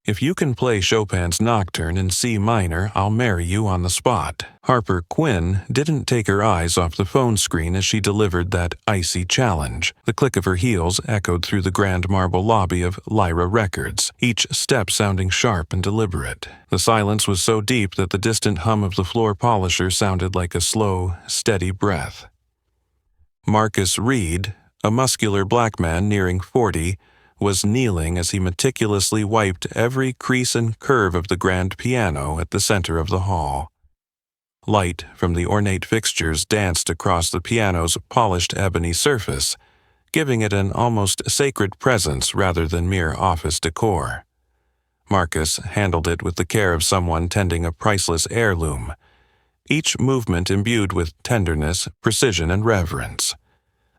If you can play Chopin's Nocturne in C minor, I'll marry you on the spot. Harper Quinn didn't take her eyes off the phone screen as she delivered that icy challenge. The click of her heels echoed through the grand marble lobby of Lyra Records, each step sounding sharp and deliberate. The silence was so deep that the distant hum of the floor polisher sounded like a slow, steady breath. Marcus Reed, a muscular black man nearing 40, was kneeling as he meticulously wiped every crease and curve of the grand piano at the center of the hall. Light from the ornate fixtures danced across the piano's polished ebony surface, giving it an almost sacred presence rather than mere office decor. Marcus handled it with the care of someone tending a priceless heirloom, each movement imbued with tenderness, precision, and reverence.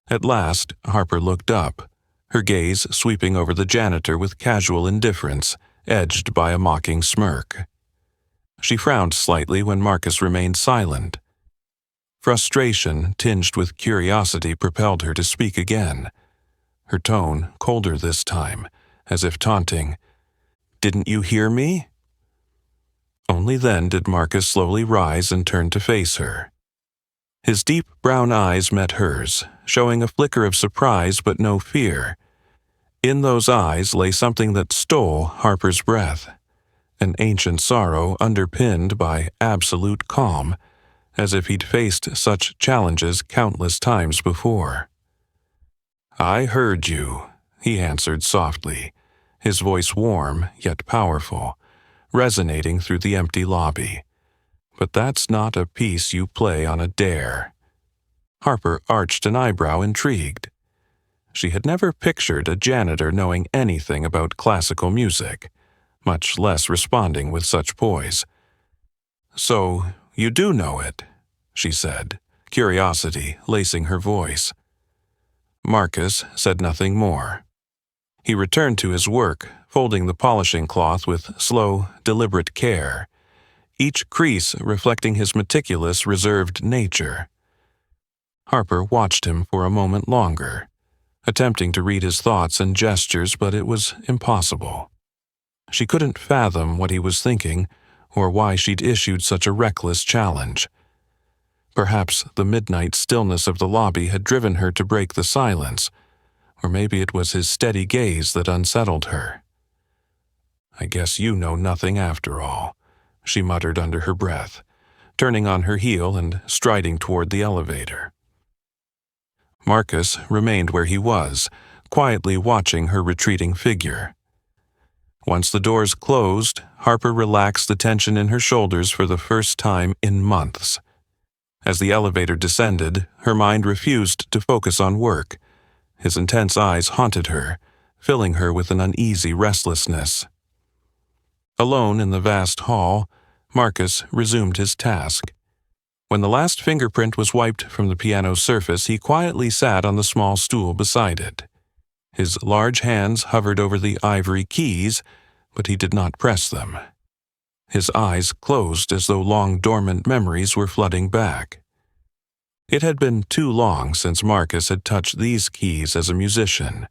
At last, Harper looked up, her gaze sweeping over the janitor with casual indifference, edged by a mocking smirk. She frowned slightly when Marcus remained silent. Frustration, tinged with curiosity, propelled her to speak again, her tone colder this time, as if taunting. "Didn't you hear me?" Only then did Marcus slowly rise and turn to face her. His deep brown eyes met hers, showing a flicker of surprise but no fear. In those eyes lay something that stole Harper's breath, an ancient sorrow underpinned by absolute calm, as if he'd faced such challenges countless times before. "I heard you," he answered softly, his voice warm yet powerful, resonating through the empty lobby. "But that's not a piece you play on a dare." Harper arched an eyebrow, intrigued. She had never pictured a janitor knowing anything about classical music, much less responding with such poise. "So, you do know it," she said, curiosity lacing her voice. Marcus said nothing more. He returned to his work, folding the polishing cloth with slow, deliberate care, each crease reflecting his meticulous, reserved nature. Harper watched him for a moment longer, attempting to read his thoughts and gestures, but it was impossible. She couldn't fathom what he was thinking or why she'd issued such a reckless challenge. Perhaps the midnight stillness of the lobby had driven her to break the silence, or maybe it was his steady gaze that unsettled her. "I guess you know nothing after all," she muttered under her breath, turning on her heel and striding toward the elevator. Marcus remained where he was, quietly watching her retreating figure. Once the doors closed, Harper relaxed the tension in her shoulders for the first time in months. As the elevator descended, her mind refused to focus on work. His intense eyes haunted her, filling her with an uneasy restlessness. Alone in the vast hall, Marcus resumed his task. When the last fingerprint was wiped from the piano's surface, he quietly sat on the small stool beside it. His large hands hovered over the ivory keys, but he did not press them. His eyes closed as though long dormant memories were flooding back. It had been too long since Marcus had touched these keys as a musician.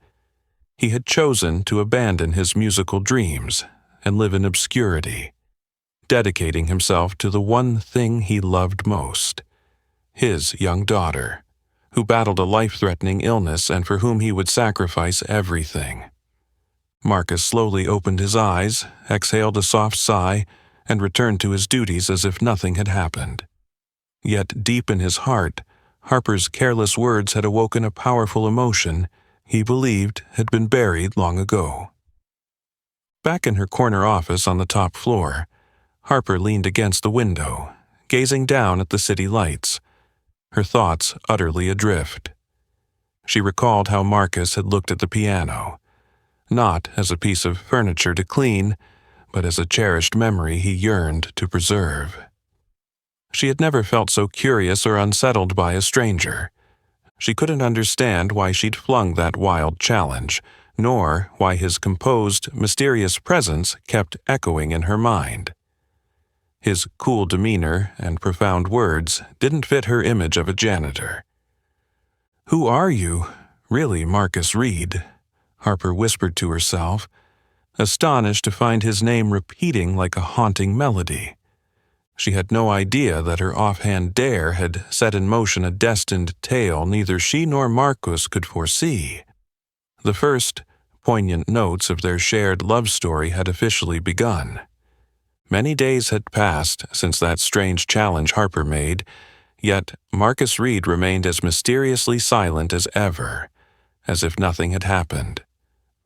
He had chosen to abandon his musical dreams and live in obscurity, dedicating himself to the one thing he loved most, his young daughter, who battled a life-threatening illness and for whom he would sacrifice everything. Marcus slowly opened his eyes, exhaled a soft sigh, and returned to his duties as if nothing had happened. Yet deep in his heart, Harper's careless words had awoken a powerful emotion he believed had been buried long ago. Back in her corner office on the top floor, Harper leaned against the window, gazing down at the city lights, her thoughts utterly adrift. She recalled how Marcus had looked at the piano, not as a piece of furniture to clean, but as a cherished memory he yearned to preserve. She had never felt so curious or unsettled by a stranger. She couldn't understand why she'd flung that wild challenge, nor why his composed, mysterious presence kept echoing in her mind. His cool demeanor and profound words didn't fit her image of a janitor. "Who are you, really, Marcus Reed?" Harper whispered to herself, astonished to find his name repeating like a haunting melody. She had no idea that her offhand dare had set in motion a destined tale neither she nor Marcus could foresee. The first poignant notes of their shared love story had officially begun. Many days had passed since that strange challenge Harper made, yet Marcus Reed remained as mysteriously silent as ever, as if nothing had happened.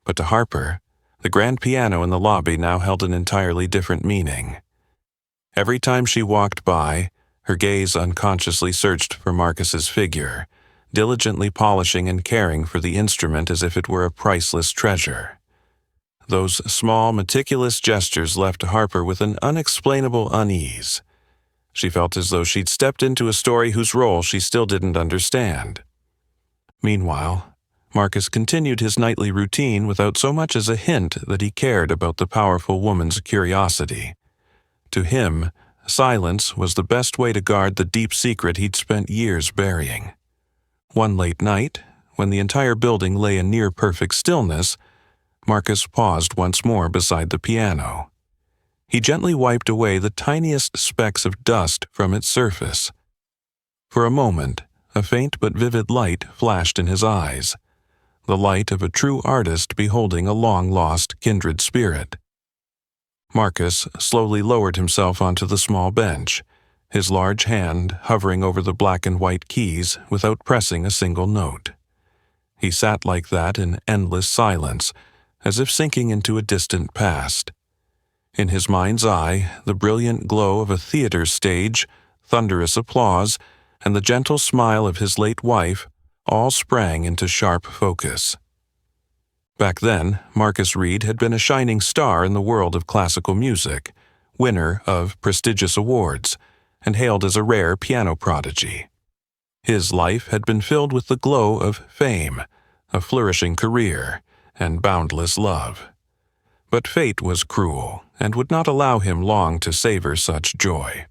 But to Harper, the grand piano in the lobby now held an entirely different meaning. Every time she walked by, her gaze unconsciously searched for Marcus's figure, diligently polishing and caring for the instrument as if it were a priceless treasure. Those small, meticulous gestures left Harper with an unexplainable unease. She felt as though she'd stepped into a story whose role she still didn't understand. Meanwhile, Marcus continued his nightly routine without so much as a hint that he cared about the powerful woman's curiosity. To him, silence was the best way to guard the deep secret he'd spent years burying. One late night, when the entire building lay in near-perfect stillness, Marcus paused once more beside the piano. He gently wiped away the tiniest specks of dust from its surface. For a moment, a faint but vivid light flashed in his eyes, the light of a true artist beholding a long-lost kindred spirit. Marcus slowly lowered himself onto the small bench, his large hand hovering over the black and white keys without pressing a single note. He sat like that in endless silence, as if sinking into a distant past. In his mind's eye, the brilliant glow of a theater stage, thunderous applause, and the gentle smile of his late wife all sprang into sharp focus. Back then, Marcus Reed had been a shining star in the world of classical music, winner of prestigious awards, and hailed as a rare piano prodigy. His life had been filled with the glow of fame, a flourishing career, and boundless love. But fate was cruel and would not allow him long to savor such joy.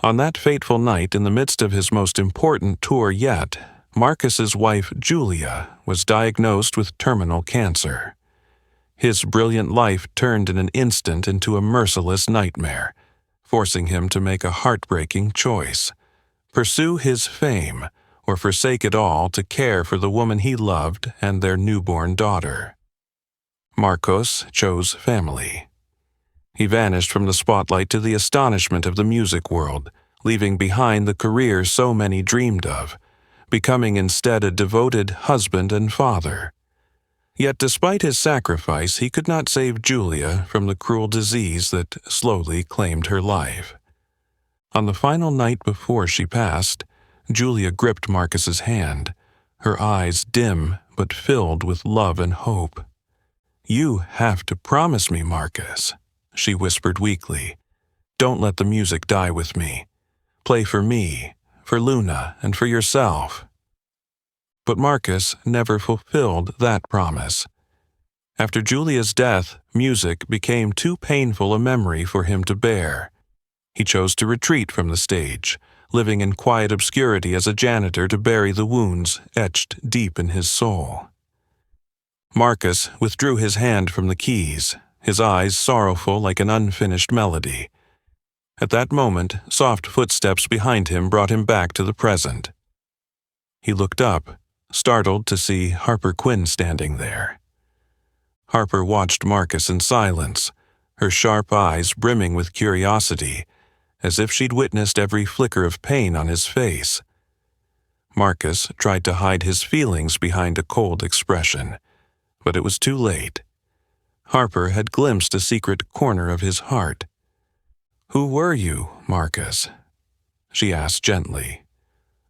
On that fateful night, in the midst of his most important tour yet, Marcus's wife, Julia, was diagnosed with terminal cancer. His brilliant life turned in an instant into a merciless nightmare, forcing him to make a heartbreaking choice: pursue his fame, or forsake it all to care for the woman he loved and their newborn daughter. Marcos chose family. He vanished from the spotlight to the astonishment of the music world, leaving behind the career so many dreamed of, becoming instead a devoted husband and father. Yet despite his sacrifice, he could not save Julia from the cruel disease that slowly claimed her life. On the final night before she passed, Julia gripped Marcus's hand, her eyes dim but filled with love and hope. "You have to promise me, Marcus," she whispered weakly. "Don't let the music die with me. Play for me, for Luna, and for yourself." But Marcus never fulfilled that promise. After Julia's death, music became too painful a memory for him to bear. He chose to retreat from the stage, living in quiet obscurity as a janitor to bury the wounds etched deep in his soul. Marcus withdrew his hand from the keys, his eyes sorrowful like an unfinished melody. At that moment, soft footsteps behind him brought him back to the present. He looked up, startled to see Harper Quinn standing there. Harper watched Marcus in silence, her sharp eyes brimming with curiosity, as if she'd witnessed every flicker of pain on his face. Marcus tried to hide his feelings behind a cold expression, but it was too late. Harper had glimpsed a secret corner of his heart. "Who were you, Marcus?" she asked gently,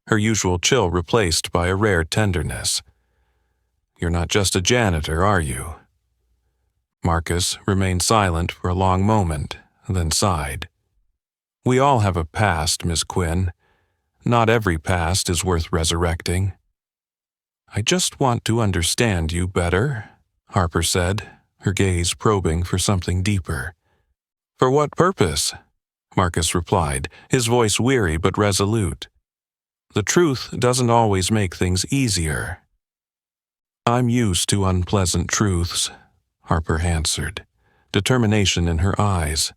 her usual chill replaced by a rare tenderness. "You're not just a janitor, are you?" Marcus remained silent for a long moment, then sighed. "We all have a past, Miss Quinn. Not every past is worth resurrecting." "I just want to understand you better," Harper said, her gaze probing for something deeper. "For what purpose?" Marcus replied, his voice weary but resolute. "The truth doesn't always make things easier." "I'm used to unpleasant truths," Harper answered. determination in her eyes.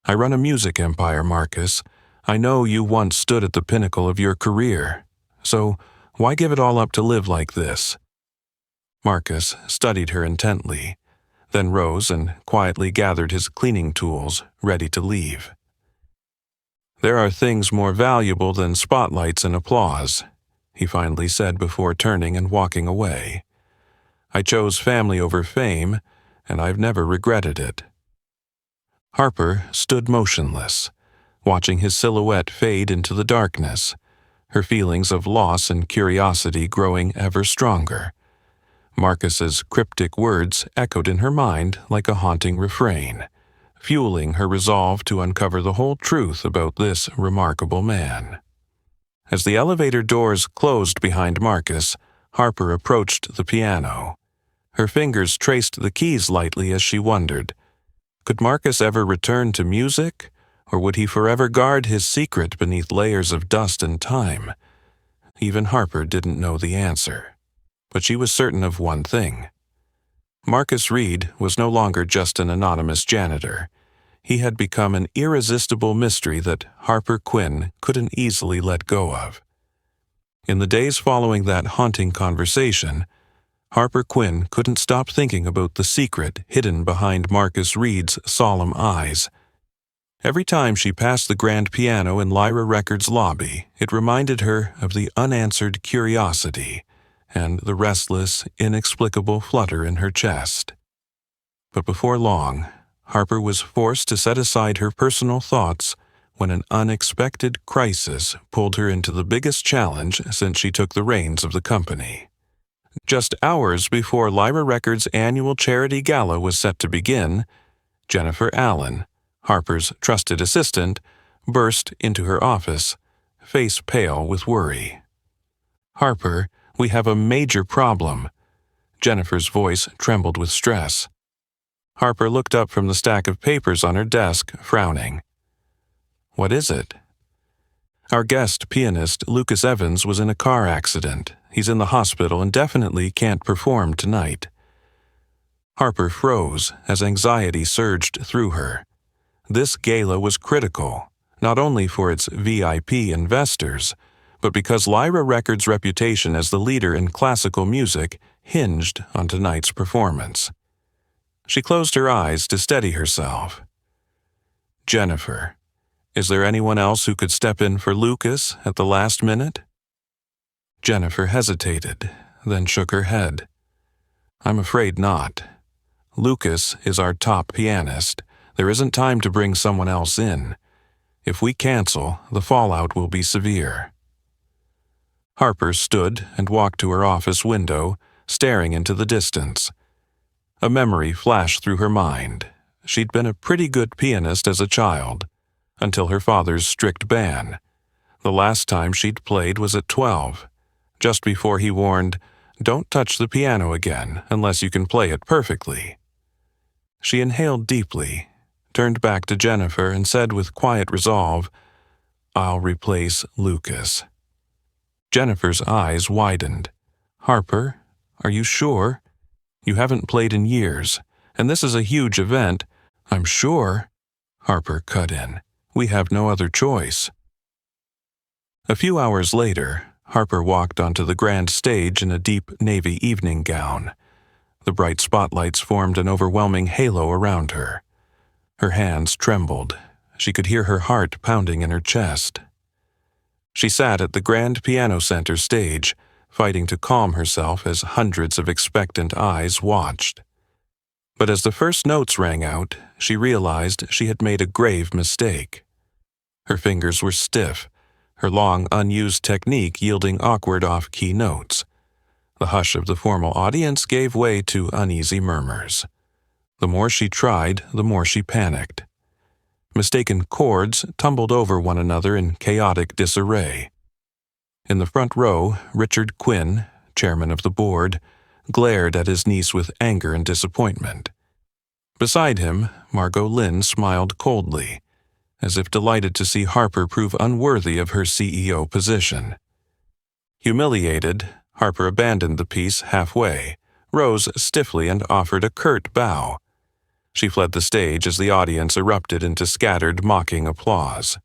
"I run a music empire, Marcus. I know you once stood at the pinnacle of your career. So, why give it all up to live like this?" Marcus studied her intently, then rose and quietly gathered his cleaning tools, ready to leave. "There are things more valuable than spotlights and applause," he finally said before turning and walking away. "I chose family over fame, and I've never regretted it." Harper stood motionless, watching his silhouette fade into the darkness, her feelings of loss and curiosity growing ever stronger. Marcus's cryptic words echoed in her mind like a haunting refrain, fueling her resolve to uncover the whole truth about this remarkable man. As the elevator doors closed behind Marcus, Harper approached the piano. Her fingers traced the keys lightly as she wondered, could Marcus ever return to music, or would he forever guard his secret beneath layers of dust and time? Even Harper didn't know the answer. But she was certain of one thing. Marcus Reed was no longer just an anonymous janitor. He had become an irresistible mystery that Harper Quinn couldn't easily let go of. In the days following that haunting conversation, Harper Quinn couldn't stop thinking about the secret hidden behind Marcus Reed's solemn eyes. Every time she passed the grand piano in Lyra Records' lobby, it reminded her of the unanswered curiosity and the restless, inexplicable flutter in her chest. But before long, Harper was forced to set aside her personal thoughts when an unexpected crisis pulled her into the biggest challenge since she took the reins of the company. Just hours before Lyra Records' annual charity gala was set to begin, Jennifer Allen, Harper's trusted assistant, burst into her office, face pale with worry. "Harper, we have a major problem." Jennifer's voice trembled with stress. Harper looked up from the stack of papers on her desk, frowning. "What is it?" "Our guest pianist, Lucas Evans, was in a car accident. He's in the hospital and definitely can't perform tonight." Harper froze as anxiety surged through her. This gala was critical, not only for its VIP investors, but because Lyra Records' reputation as the leader in classical music hinged on tonight's performance. She closed her eyes to steady herself. "Jennifer, is there anyone else who could step in for Lucas at the last minute?" Jennifer hesitated, then shook her head. "I'm afraid not. Lucas is our top pianist. There isn't time to bring someone else in. If we cancel, the fallout will be severe." Harper stood and walked to her office window, staring into the distance. A memory flashed through her mind. She'd been a pretty good pianist as a child, until her father's strict ban. The last time she'd played was at 12, just before he warned, "Don't touch the piano again unless you can play it perfectly." She inhaled deeply, turned back to Jennifer and said with quiet resolve, "I'll replace Lucas." Jennifer's eyes widened. "Harper, are you sure? You haven't played in years, and this is a huge event." "I'm sure," Harper cut in. "We have no other choice." A few hours later, Harper walked onto the grand stage in a deep navy evening gown. The bright spotlights formed an overwhelming halo around her. Her hands trembled. She could hear her heart pounding in her chest. She sat at the grand piano center stage, fighting to calm herself as hundreds of expectant eyes watched. But as the first notes rang out, she realized she had made a grave mistake. Her fingers were stiff, her long, unused technique yielding awkward off-key notes. The hush of the formal audience gave way to uneasy murmurs. The more she tried, the more she panicked. Mistaken chords tumbled over one another in chaotic disarray. In the front row, Richard Quinn, chairman of the board, glared at his niece with anger and disappointment. Beside him, Margot Lynn smiled coldly, as if delighted to see Harper prove unworthy of her CEO position. Humiliated, Harper abandoned the piece halfway, rose stiffly and offered a curt bow. She fled the stage as the audience erupted into scattered, mocking applause.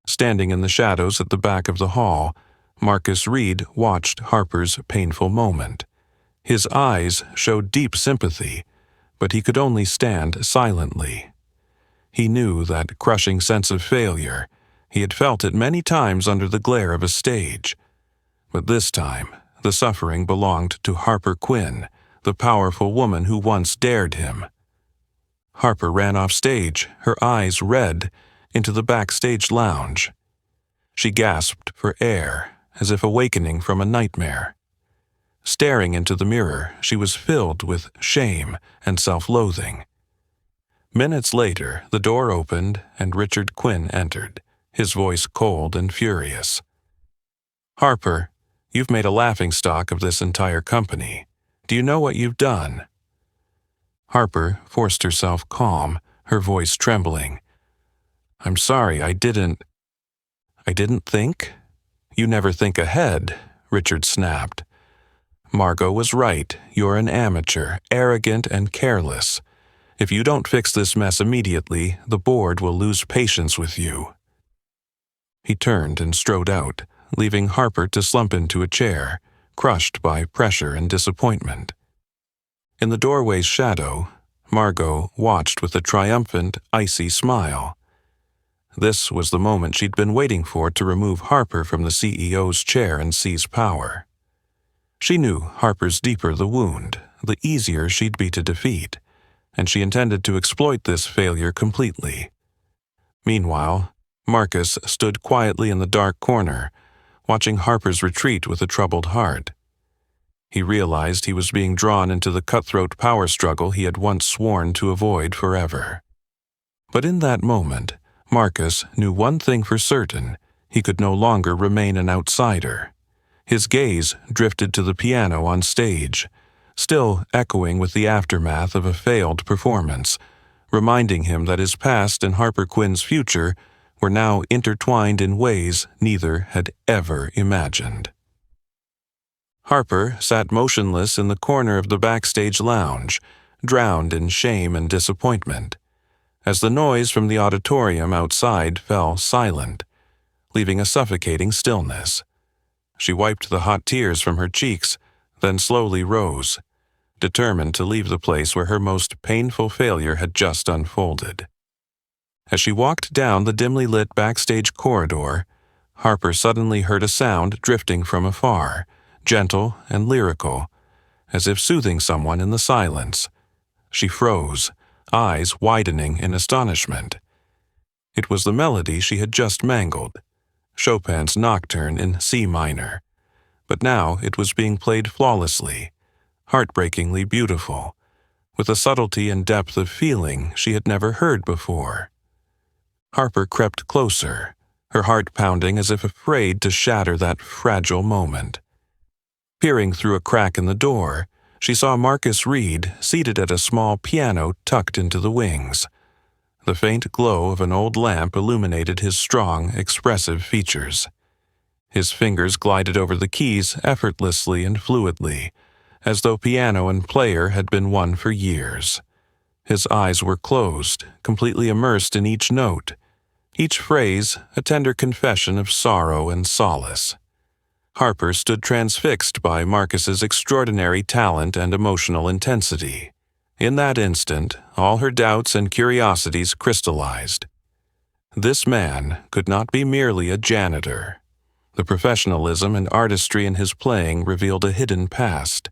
Standing in the shadows at the back of the hall, Marcus Reed watched Harper's painful moment. His eyes showed deep sympathy, but he could only stand silently. He knew that crushing sense of failure. He had felt it many times under the glare of a stage. But this time, the suffering belonged to Harper Quinn, the powerful woman who once dared him. Harper ran off stage, her eyes red, into the backstage lounge. She gasped for air, as if awakening from a nightmare. Staring into the mirror, she was filled with shame and self-loathing. Minutes later, the door opened and Richard Quinn entered, his voice cold and furious. "Harper, you've made a laughingstock of this entire company. Do you know what you've done?" Harper forced herself calm, her voice trembling. "I'm sorry, I didn't think?" "You never think ahead," Richard snapped. "Margot was right. You're an amateur, arrogant and careless. If you don't fix this mess immediately, the board will lose patience with you." He turned and strode out, leaving Harper to slump into a chair, crushed by pressure and disappointment. In the doorway's shadow, Margot watched with a triumphant, icy smile. This was the moment she'd been waiting for to remove Harper from the CEO's chair and seize power. She knew Harper's deeper the wound, the easier she'd be to defeat, and she intended to exploit this failure completely. Meanwhile, Marcus stood quietly in the dark corner, watching Harper's retreat with a troubled heart. He realized he was being drawn into the cutthroat power struggle he had once sworn to avoid forever. But in that moment, Marcus knew one thing for certain: he could no longer remain an outsider. His gaze drifted to the piano on stage, still echoing with the aftermath of a failed performance, reminding him that his past and Harper Quinn's future were now intertwined in ways neither had ever imagined. Harper sat motionless in the corner of the backstage lounge, drowned in shame and disappointment, as the noise from the auditorium outside fell silent, leaving a suffocating stillness. She wiped the hot tears from her cheeks, then slowly rose, determined to leave the place where her most painful failure had just unfolded. As she walked down the dimly lit backstage corridor, Harper suddenly heard a sound drifting from afar, gentle and lyrical, as if soothing someone in the silence. She froze, eyes widening in astonishment. It was the melody she had just mangled, Chopin's Nocturne in C minor, but now it was being played flawlessly, heartbreakingly beautiful, with a subtlety and depth of feeling she had never heard before. Harper crept closer, her heart pounding as if afraid to shatter that fragile moment. Peering through a crack in the door, she saw Marcus Reed seated at a small piano tucked into the wings. The faint glow of an old lamp illuminated his strong, expressive features. His fingers glided over the keys effortlessly and fluidly, as though piano and player had been one for years. His eyes were closed, completely immersed in each note, each phrase a tender confession of sorrow and solace. Harper stood transfixed by Marcus's extraordinary talent and emotional intensity. In that instant, all her doubts and curiosities crystallized. This man could not be merely a janitor. The professionalism and artistry in his playing revealed a hidden past,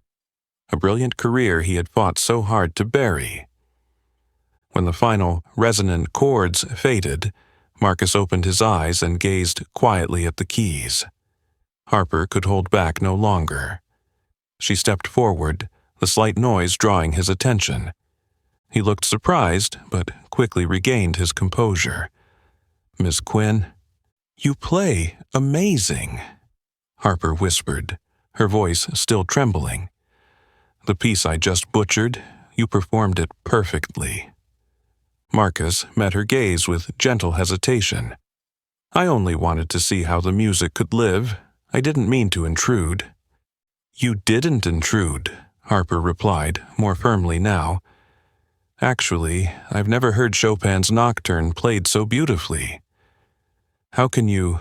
a brilliant career he had fought so hard to bury. When the final resonant chords faded, Marcus opened his eyes and gazed quietly at the keys. Harper could hold back no longer. She stepped forward, the slight noise drawing his attention. He looked surprised, but quickly regained his composure. "Miss Quinn, you play amazing," Harper whispered, her voice still trembling. "The piece I just butchered, you performed it perfectly." Marcus met her gaze with gentle hesitation. "I only wanted to see how the music could live. I didn't mean to intrude." "You didn't intrude," Harper replied, more firmly now. Actually, I've never heard Chopin's Nocturne played so beautifully. How can you—"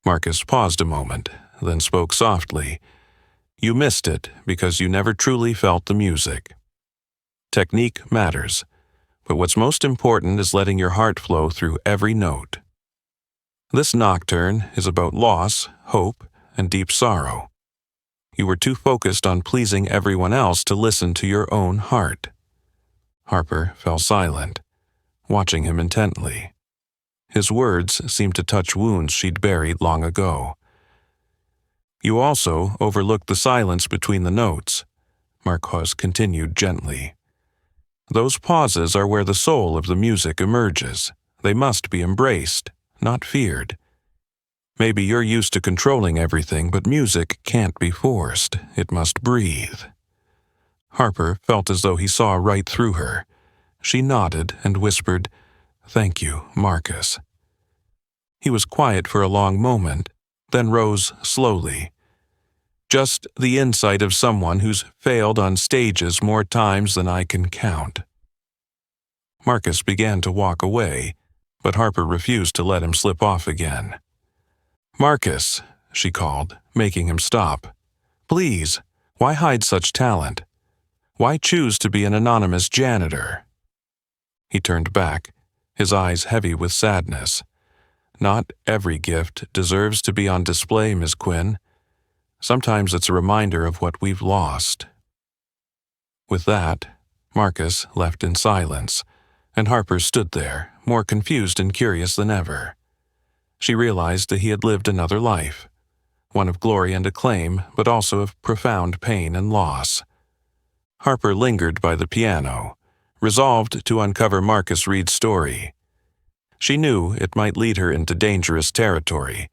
Marcus paused a moment, then spoke softly. "You missed it because you never truly felt the music. Technique matters, but what's most important is letting your heart flow through every note. This nocturne is about loss, hope, and deep sorrow. You were too focused on pleasing everyone else to listen to your own heart." Harper fell silent, watching him intently. His words seemed to touch wounds she'd buried long ago. "You also overlooked the silence between the notes," Marcos continued gently. "Those pauses are where the soul of the music emerges. They must be embraced, not feared. Maybe you're used to controlling everything, but music can't be forced. It must breathe." Harper felt as though he saw right through her. She nodded and whispered, "Thank you, Marcus." He was quiet for a long moment, then rose slowly. "Just the insight of someone who's failed on stages more times than I can count." Marcus began to walk away, but Harper refused to let him slip off again. "Marcus," she called, making him stop. "Please, why hide such talent? Why choose to be an anonymous janitor?" He turned back, his eyes heavy with sadness. "Not every gift deserves to be on display, Miss Quinn. Sometimes it's a reminder of what we've lost." With that, Marcus left in silence, and Harper stood there, more confused and curious than ever. She realized that he had lived another life, one of glory and acclaim, but also of profound pain and loss. Harper lingered by the piano, resolved to uncover Marcus Reed's story. She knew it might lead her into dangerous territory,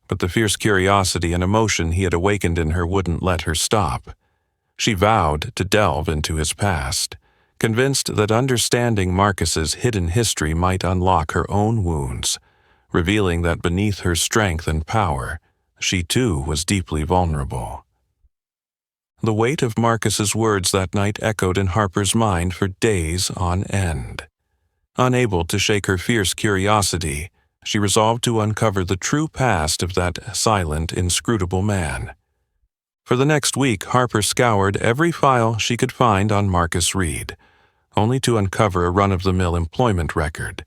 but the fierce curiosity and emotion he had awakened in her wouldn't let her stop. She vowed to delve into his past, convinced that understanding Marcus's hidden history might unlock her own wounds, revealing that beneath her strength and power, she too was deeply vulnerable. The weight of Marcus's words that night echoed in Harper's mind for days on end. Unable to shake her fierce curiosity, she resolved to uncover the true past of that silent, inscrutable man. For the next week, Harper scoured every file she could find on Marcus Reed, only to uncover a run-of-the-mill employment record,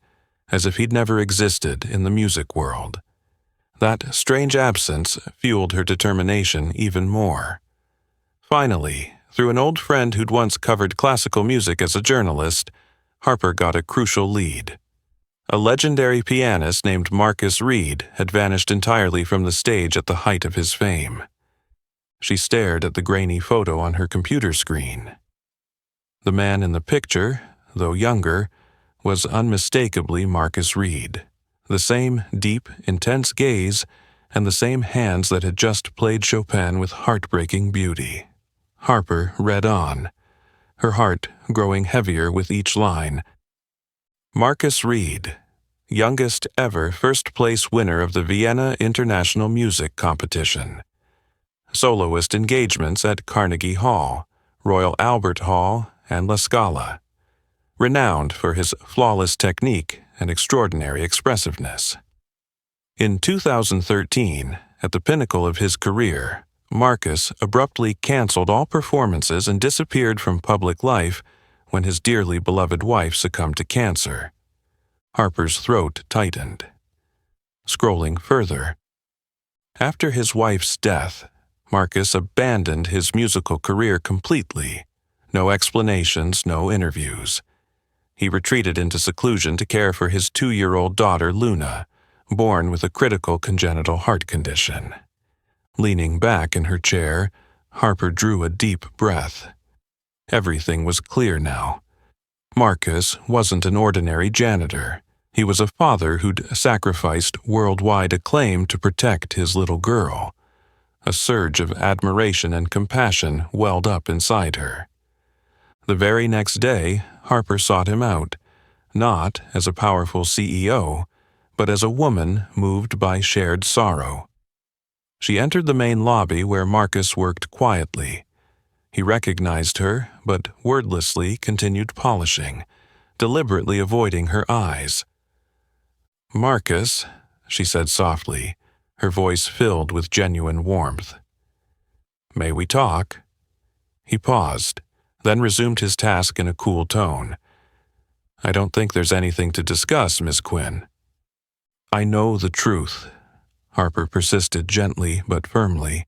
as if he'd never existed in the music world. That strange absence fueled her determination even more. Finally, through an old friend who'd once covered classical music as a journalist, Harper got a crucial lead. A legendary pianist named Marcus Reed had vanished entirely from the stage at the height of his fame. She stared at the grainy photo on her computer screen. The man in the picture, though younger, was unmistakably Marcus Reed, the same deep, intense gaze and the same hands that had just played Chopin with heartbreaking beauty. Harper read on, her heart growing heavier with each line. Marcus Reed, youngest ever first-place winner of the Vienna International Music Competition. Soloist engagements at Carnegie Hall, Royal Albert Hall, and La Scala. Renowned for his flawless technique and extraordinary expressiveness. In 2013, at the pinnacle of his career, Marcus abruptly canceled all performances and disappeared from public life when his dearly beloved wife succumbed to cancer. Harper's throat tightened. Scrolling further. After his wife's death, Marcus abandoned his musical career completely. No explanations, no interviews. He retreated into seclusion to care for his 2-year-old daughter, Luna, born with a critical congenital heart condition. Leaning back in her chair, Harper drew a deep breath. Everything was clear now. Marcus wasn't an ordinary janitor. He was a father who'd sacrificed worldwide acclaim to protect his little girl. A surge of admiration and compassion welled up inside her. The very next day, Harper sought him out, not as a powerful CEO, but as a woman moved by shared sorrow. She entered the main lobby where Marcus worked quietly. He recognized her, but wordlessly continued polishing, deliberately avoiding her eyes. "Marcus," she said softly, her voice filled with genuine warmth. "May we talk?" He paused, then resumed his task in a cool tone. "I don't think there's anything to discuss, Miss Quinn." "I know the truth," Harper persisted gently but firmly.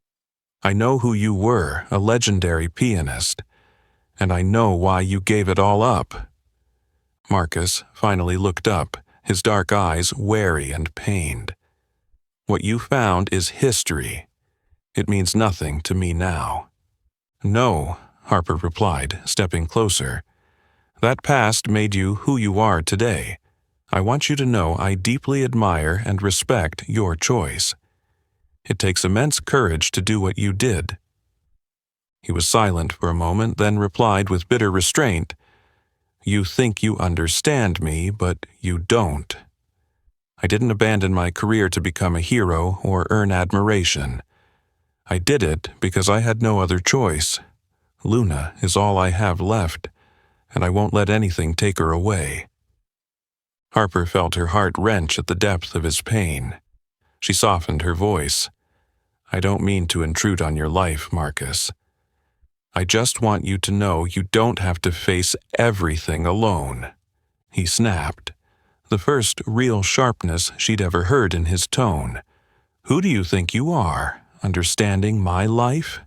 "I know who you were, a legendary pianist, and I know why you gave it all up." Marcus finally looked up, his dark eyes wary and pained. "What you found is history. It means nothing to me now." "No," Harper replied, stepping closer. "That past made you who you are today. I want you to know I deeply admire and respect your choice. It takes immense courage to do what you did." He was silent for a moment, then replied with bitter restraint, "You think you understand me, but you don't. I didn't abandon my career to become a hero or earn admiration. I did it because I had no other choice. Luna is all I have left, and I won't let anything take her away." Harper felt her heart wrench at the depth of his pain. She softened her voice. "I don't mean to intrude on your life, Marcus. I just want you to know you don't have to face everything alone." He snapped, the first real sharpness she'd ever heard in his tone. "Who do you think you are, understanding my life?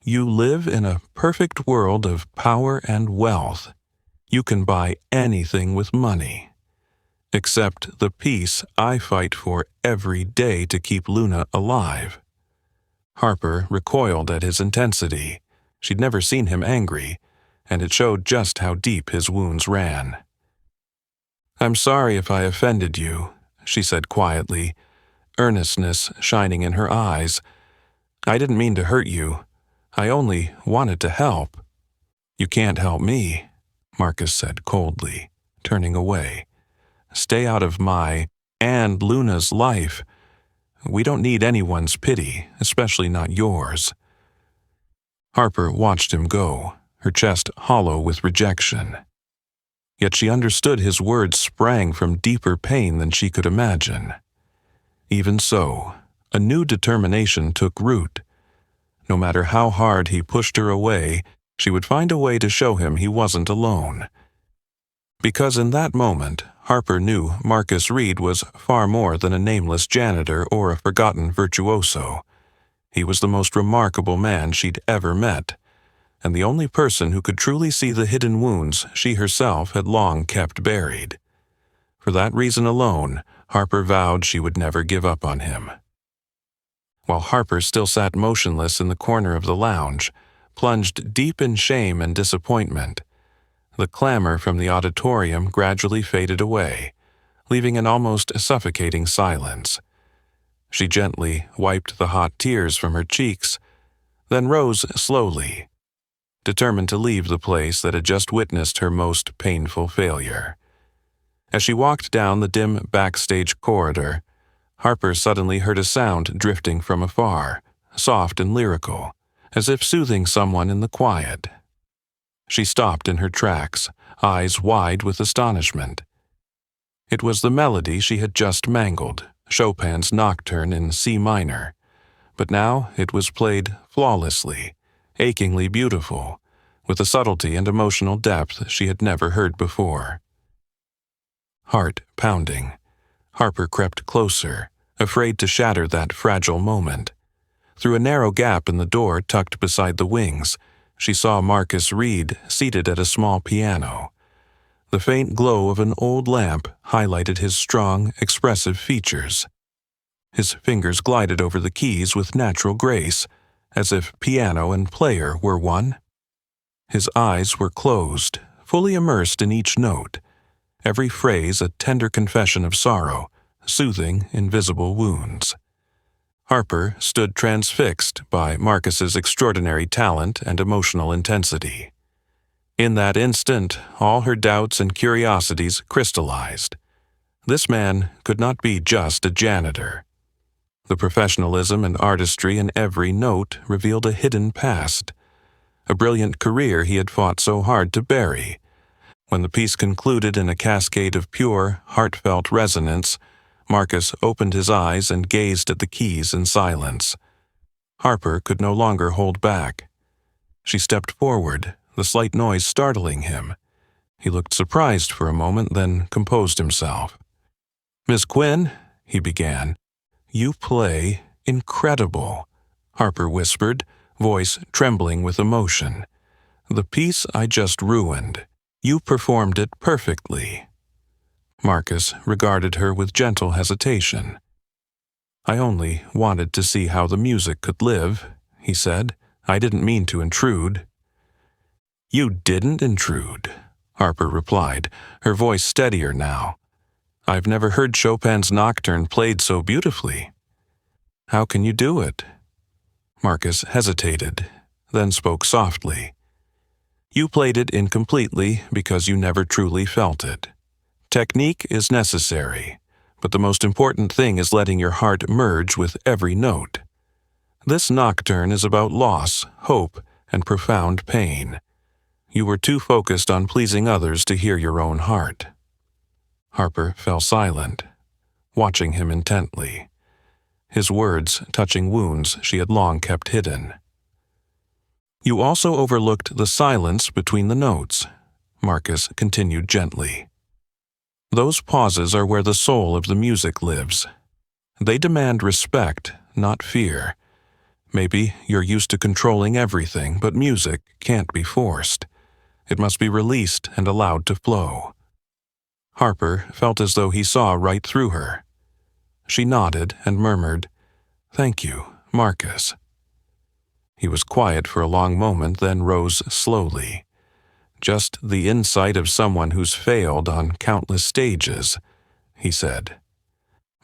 You live in a perfect world of power and wealth. You can buy anything with money. Except the peace I fight for every day to keep Luna alive." Harper recoiled at his intensity. She'd never seen him angry, and it showed just how deep his wounds ran. "I'm sorry if I offended you," she said quietly, earnestness shining in her eyes. "I didn't mean to hurt you. I only wanted to help." "You can't help me," Marcus said coldly, turning away. "Stay out of my and Luna's life. We don't need anyone's pity, especially not yours." Harper watched him go, her chest hollow with rejection. Yet she understood his words sprang from deeper pain than she could imagine. Even so, a new determination took root. No matter how hard he pushed her away, she would find a way to show him he wasn't alone. Because in that moment, Harper knew Marcus Reed was far more than a nameless janitor or a forgotten virtuoso. He was the most remarkable man she'd ever met, and the only person who could truly see the hidden wounds she herself had long kept buried. For that reason alone, Harper vowed she would never give up on him. While Harper still sat motionless in the corner of the lounge, plunged deep in shame and disappointment, the clamor from the auditorium gradually faded away, leaving an almost suffocating silence. She gently wiped the hot tears from her cheeks, then rose slowly, determined to leave the place that had just witnessed her most painful failure. As she walked down the dim backstage corridor, Harper suddenly heard a sound drifting from afar, soft and lyrical, as if soothing someone in the quiet. She stopped in her tracks, eyes wide with astonishment. It was the melody she had just mangled, Chopin's Nocturne in C minor, but now it was played flawlessly, achingly beautiful, with a subtlety and emotional depth she had never heard before. Heart pounding, Harper crept closer, afraid to shatter that fragile moment. Through a narrow gap in the door tucked beside the wings, she saw Marcus Reed seated at a small piano. The faint glow of an old lamp highlighted his strong, expressive features. His fingers glided over the keys with natural grace, as if piano and player were one. His eyes were closed, fully immersed in each note, every phrase a tender confession of sorrow, soothing invisible wounds. Harper stood transfixed by Marcus's extraordinary talent and emotional intensity. In that instant, all her doubts and curiosities crystallized. This man could not be just a janitor. The professionalism and artistry in every note revealed a hidden past, a brilliant career he had fought so hard to bury. When the piece concluded in a cascade of pure, heartfelt resonance, Marcus opened his eyes and gazed at the keys in silence. Harper could no longer hold back. She stepped forward, the slight noise startling him. He looked surprised for a moment, then composed himself. "Miss Quinn," he began. "You play incredible," Harper whispered, voice trembling with emotion. "The piece I just ruined. You performed it perfectly." Marcus regarded her with gentle hesitation. "I only wanted to see how the music could live," he said. "I didn't mean to intrude." "You didn't intrude," Harper replied, her voice steadier now. "I've never heard Chopin's Nocturne played so beautifully." "How can you do it?" Marcus hesitated, then spoke softly. "You played it incompletely because you never truly felt it. Technique is necessary, but the most important thing is letting your heart merge with every note. This nocturne is about loss, hope, and profound pain. You were too focused on pleasing others to hear your own heart." Harper fell silent, watching him intently, his words touching wounds she had long kept hidden. "You also overlooked the silence between the notes," Marcus continued gently. "Those pauses are where the soul of the music lives. They demand respect, not fear. Maybe you're used to controlling everything, but music can't be forced. It must be released and allowed to flow." Harper felt as though he saw right through her. She nodded and murmured, "Thank you, Marcus." He was quiet for a long moment, then rose slowly. "Just the insight of someone who's failed on countless stages," he said.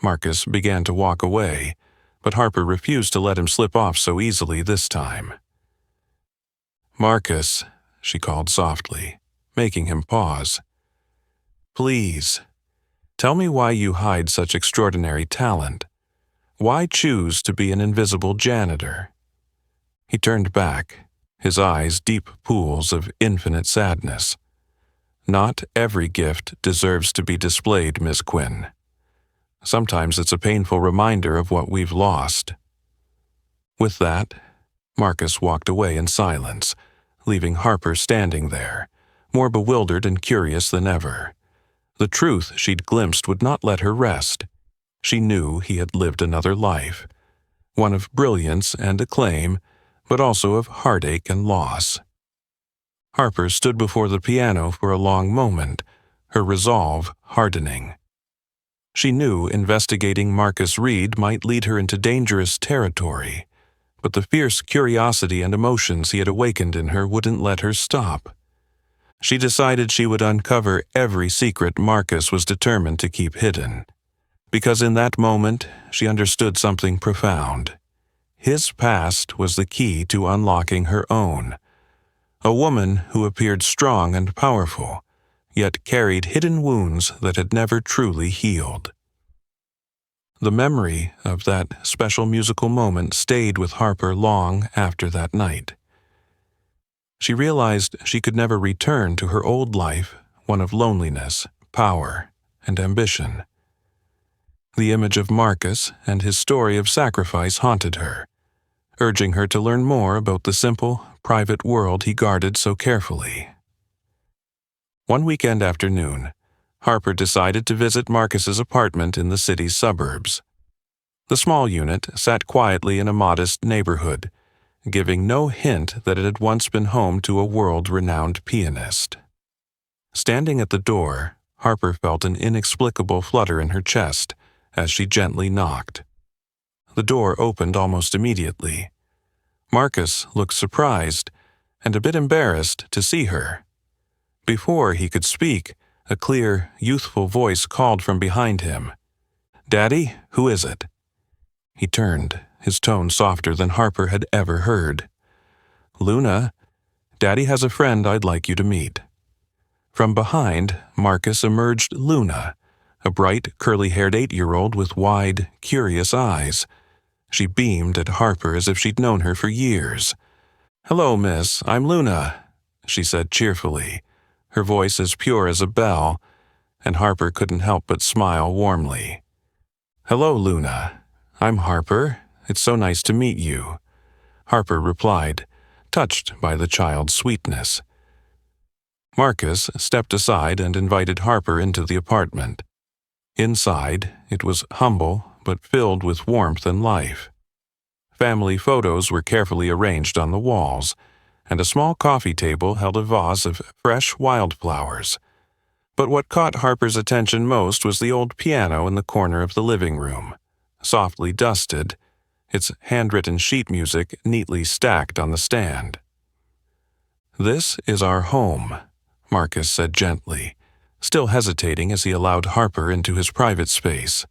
Marcus began to walk away, but Harper refused to let him slip off so easily this time. "Marcus," she called softly, making him pause. "Please, tell me why you hide such extraordinary talent. Why choose to be an invisible janitor?" He turned back, his eyes deep pools of infinite sadness. "Not every gift deserves to be displayed, Miss Quinn. Sometimes it's a painful reminder of what we've lost." With that, Marcus walked away in silence, leaving Harper standing there, more bewildered and curious than ever. The truth she'd glimpsed would not let her rest. She knew he had lived another life, one of brilliance and acclaim, but also of heartache and loss. Harper stood before the piano for a long moment, her resolve hardening. She knew investigating Marcus Reed might lead her into dangerous territory, but the fierce curiosity and emotions he had awakened in her wouldn't let her stop. She decided she would uncover every secret Marcus was determined to keep hidden, because in that moment she understood something profound. His past was the key to unlocking her own. A woman who appeared strong and powerful, yet carried hidden wounds that had never truly healed. The memory of that special musical moment stayed with Harper long after that night. She realized she could never return to her old life, one of loneliness, power, and ambition. The image of Marcus and his story of sacrifice haunted her, urging her to learn more about the simple, private world he guarded so carefully. One weekend afternoon, Harper decided to visit Marcus's apartment in the city's suburbs. The small unit sat quietly in a modest neighborhood, giving no hint that it had once been home to a world-renowned pianist. Standing at the door, Harper felt an inexplicable flutter in her chest as she gently knocked. The door opened almost immediately. Marcus looked surprised and a bit embarrassed to see her. Before he could speak, a clear, youthful voice called from behind him. "Daddy, who is it?" He turned, his tone softer than Harper had ever heard. "Luna, Daddy has a friend I'd like you to meet." From behind, Marcus emerged Luna, a bright, curly-haired 8-year-old with wide, curious eyes. She beamed at Harper as if she'd known her for years. "Hello, miss, I'm Luna," she said cheerfully, her voice as pure as a bell, and Harper couldn't help but smile warmly. "Hello, Luna. I'm Harper. It's so nice to meet you," Harper replied, touched by the child's sweetness. Marcus stepped aside and invited Harper into the apartment. Inside, it was humble but filled with warmth and life. Family photos were carefully arranged on the walls, and a small coffee table held a vase of fresh wildflowers. But what caught Harper's attention most was the old piano in the corner of the living room, softly dusted, its handwritten sheet music neatly stacked on the stand. "This is our home," Marcus said gently, still hesitating as he allowed Harper into his private space.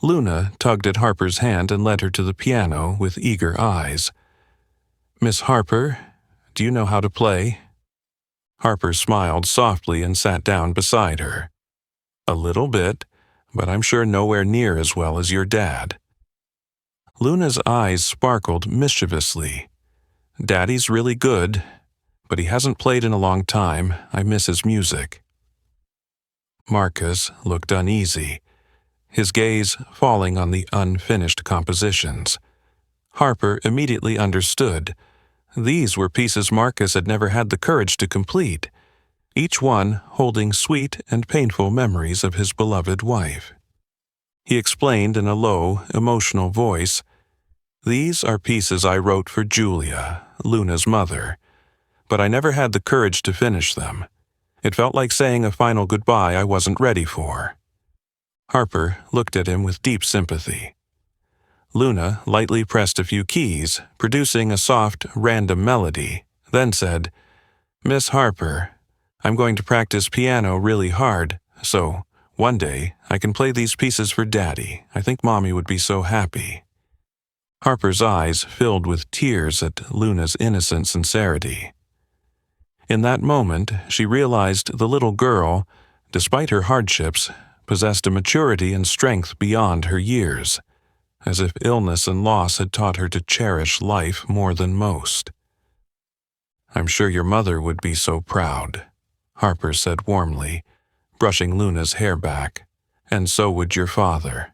Luna tugged at Harper's hand and led her to the piano with eager eyes. "Miss Harper, do you know how to play?" Harper smiled softly and sat down beside her. "A little bit, but I'm sure nowhere near as well as your dad." Luna's eyes sparkled mischievously. "Daddy's really good, but he hasn't played in a long time. I miss his music." Marcus looked uneasy, his gaze falling on the unfinished compositions. Harper immediately understood. These were pieces Marcus had never had the courage to complete, each one holding sweet and painful memories of his beloved wife. He explained in a low, emotional voice, "These are pieces I wrote for Julia, Luna's mother, but I never had the courage to finish them. It felt like saying a final goodbye I wasn't ready for." Harper looked at him with deep sympathy. Luna lightly pressed a few keys, producing a soft, random melody, then said, "Miss Harper, I'm going to practice piano really hard, so one day I can play these pieces for Daddy. I think Mommy would be so happy." Harper's eyes filled with tears at Luna's innocent sincerity. In that moment, she realized the little girl, despite her hardships, possessed a maturity and strength beyond her years, as if illness and loss had taught her to cherish life more than most. "I'm sure your mother would be so proud," Harper said warmly, brushing Luna's hair back, "and so would your father."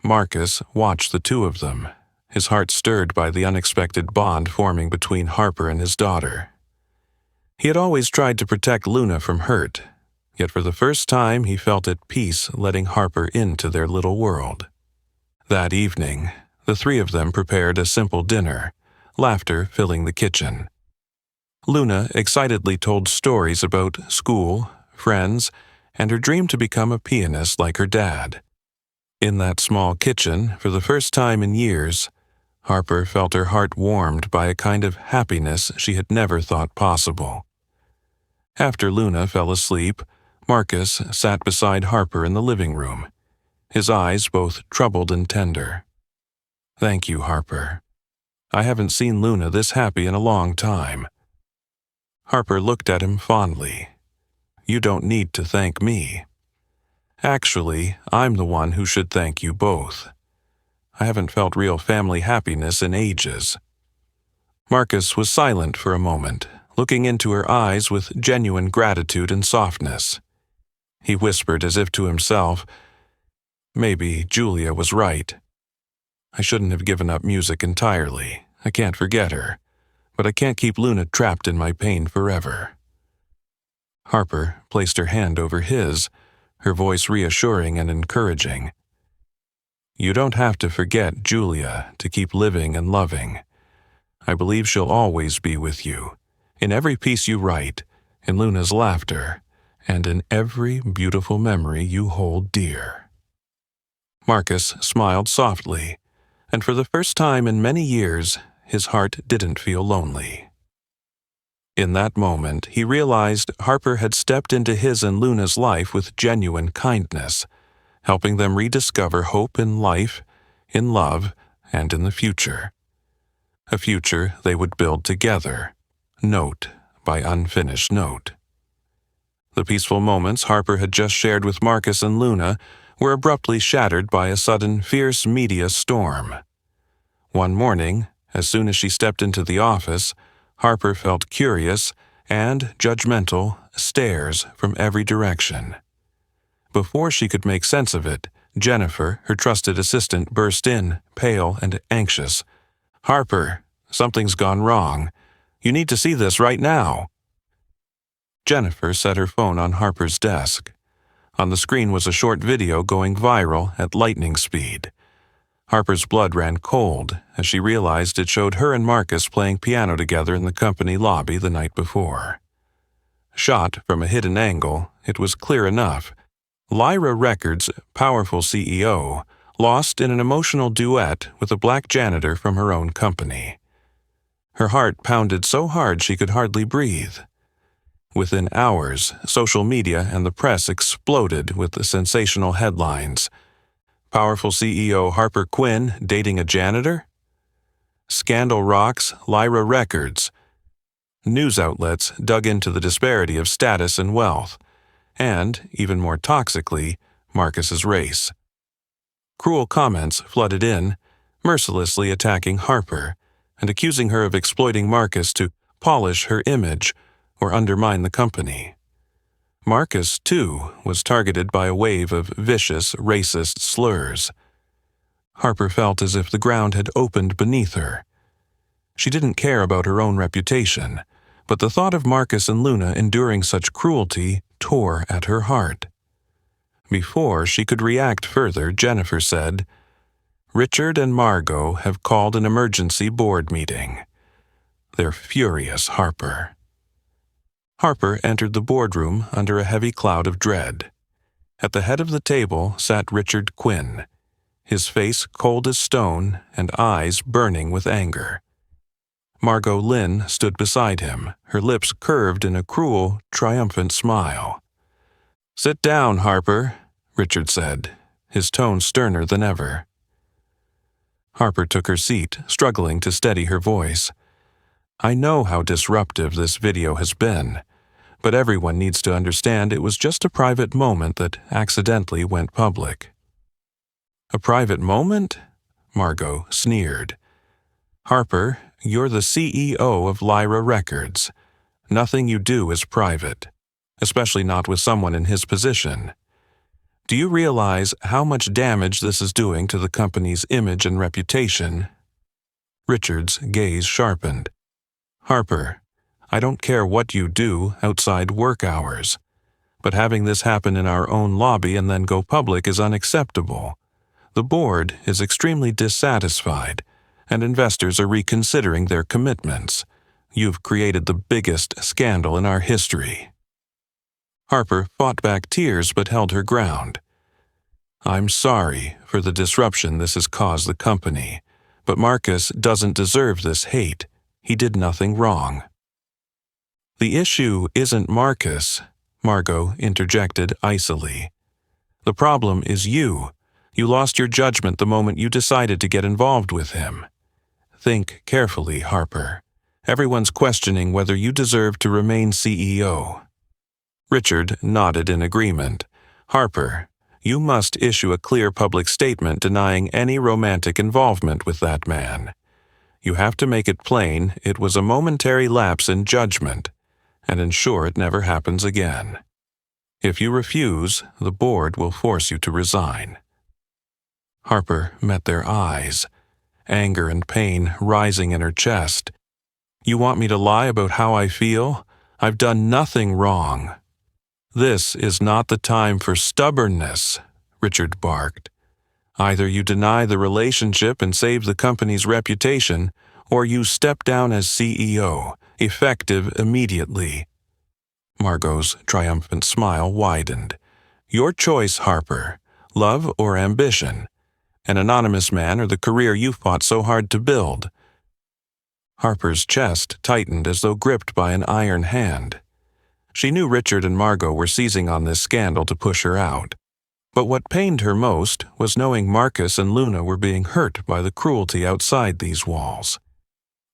Marcus watched the two of them, his heart stirred by the unexpected bond forming between Harper and his daughter. He had always tried to protect Luna from hurt, yet for the first time he felt at peace letting Harper into their little world. That evening, the three of them prepared a simple dinner, laughter filling the kitchen. Luna excitedly told stories about school, friends, and her dream to become a pianist like her dad. In that small kitchen, for the first time in years, Harper felt her heart warmed by a kind of happiness she had never thought possible. After Luna fell asleep, Marcus sat beside Harper in the living room, his eyes both troubled and tender. "Thank you, Harper. I haven't seen Luna this happy in a long time." Harper looked at him fondly. "You don't need to thank me. Actually, I'm the one who should thank you both. I haven't felt real family happiness in ages." Marcus was silent for a moment, looking into her eyes with genuine gratitude and softness. He whispered as if to himself, "Maybe Julia was right. I shouldn't have given up music entirely. I can't forget her, but I can't keep Luna trapped in my pain forever." Harper placed her hand over his, her voice reassuring and encouraging. "You don't have to forget Julia to keep living and loving. I believe she'll always be with you, in every piece you write, in Luna's laughter, and in every beautiful memory you hold dear." Marcus smiled softly, and for the first time in many years, his heart didn't feel lonely. In that moment, he realized Harper had stepped into his and Luna's life with genuine kindness, helping them rediscover hope in life, in love, and in the future. A future they would build together, note by unfinished note. The peaceful moments Harper had just shared with Marcus and Luna were abruptly shattered by a sudden fierce media storm. One morning, As soon as she stepped into the office, Harper felt curious and judgmental stares from every direction. Before she could make sense of it, Jennifer, her trusted assistant, burst in, pale and anxious. "Harper, something's gone wrong. You need to see this right now." Jennifer set her phone on Harper's desk. On the screen was a short video going viral at lightning speed. Harper's blood ran cold as she realized it showed her and Marcus playing piano together in the company lobby the night before. Shot from a hidden angle, it was clear enough. Lyra Records' powerful CEO lost in an emotional duet with a black janitor from her own company. Her heart pounded so hard she could hardly breathe. Within hours, social media and the press exploded with the sensational headlines. Powerful CEO Harper Quinn dating a janitor? Scandal rocks Lyra Records. News outlets dug into the disparity of status and wealth, and, even more toxically, Marcus's race. Cruel comments flooded in, mercilessly attacking Harper and accusing her of exploiting Marcus to polish her image or undermine the company. Marcus, too, was targeted by a wave of vicious, racist slurs. Harper felt as if the ground had opened beneath her. She didn't care about her own reputation, but the thought of Marcus and Luna enduring such cruelty tore at her heart. Before she could react further, Jennifer said, "Richard and Margot have called an emergency board meeting. They're furious, Harper." Harper entered the boardroom under a heavy cloud of dread. At the head of the table sat Richard Quinn, his face cold as stone and eyes burning with anger. Margot Lynn stood beside him, her lips curved in a cruel, triumphant smile. "Sit down, Harper," Richard said, his tone sterner than ever. Harper took her seat, struggling to steady her voice. "I know how disruptive this video has been, but everyone needs to understand it was just a private moment that accidentally went public." "A private moment?" Margot sneered. "Harper, you're the CEO of Lyra Records. Nothing you do is private, especially not with someone in his position. Do you realize how much damage this is doing to the company's image and reputation?" Richard's gaze sharpened. "Harper, I don't care what you do outside work hours, but having this happen in our own lobby and then go public is unacceptable. The board is extremely dissatisfied, and investors are reconsidering their commitments. You've created the biggest scandal in our history." Harper fought back tears but held her ground. "I'm sorry for the disruption this has caused the company, but Marcus doesn't deserve this hate. He did nothing wrong." "The issue isn't Marcus," Margot interjected icily. "The problem is you. You lost your judgment the moment you decided to get involved with him. Think carefully, Harper. Everyone's questioning whether you deserve to remain CEO." Richard nodded in agreement. "Harper, you must issue a clear public statement denying any romantic involvement with that man. You have to make it plain it was a momentary lapse in judgment, and ensure it never happens again. If you refuse, the board will force you to resign." Harper met their eyes, anger and pain rising in her chest. "You want me to lie about how I feel? I've done nothing wrong." "This is not the time for stubbornness," Richard barked. "Either you deny the relationship and save the company's reputation, or you step down as CEO, effective immediately." Margot's triumphant smile widened. "Your choice, Harper. Love or ambition? An anonymous man or the career you fought so hard to build?" Harper's chest tightened as though gripped by an iron hand. She knew Richard and Margot were seizing on this scandal to push her out. But what pained her most was knowing Marcus and Luna were being hurt by the cruelty outside these walls.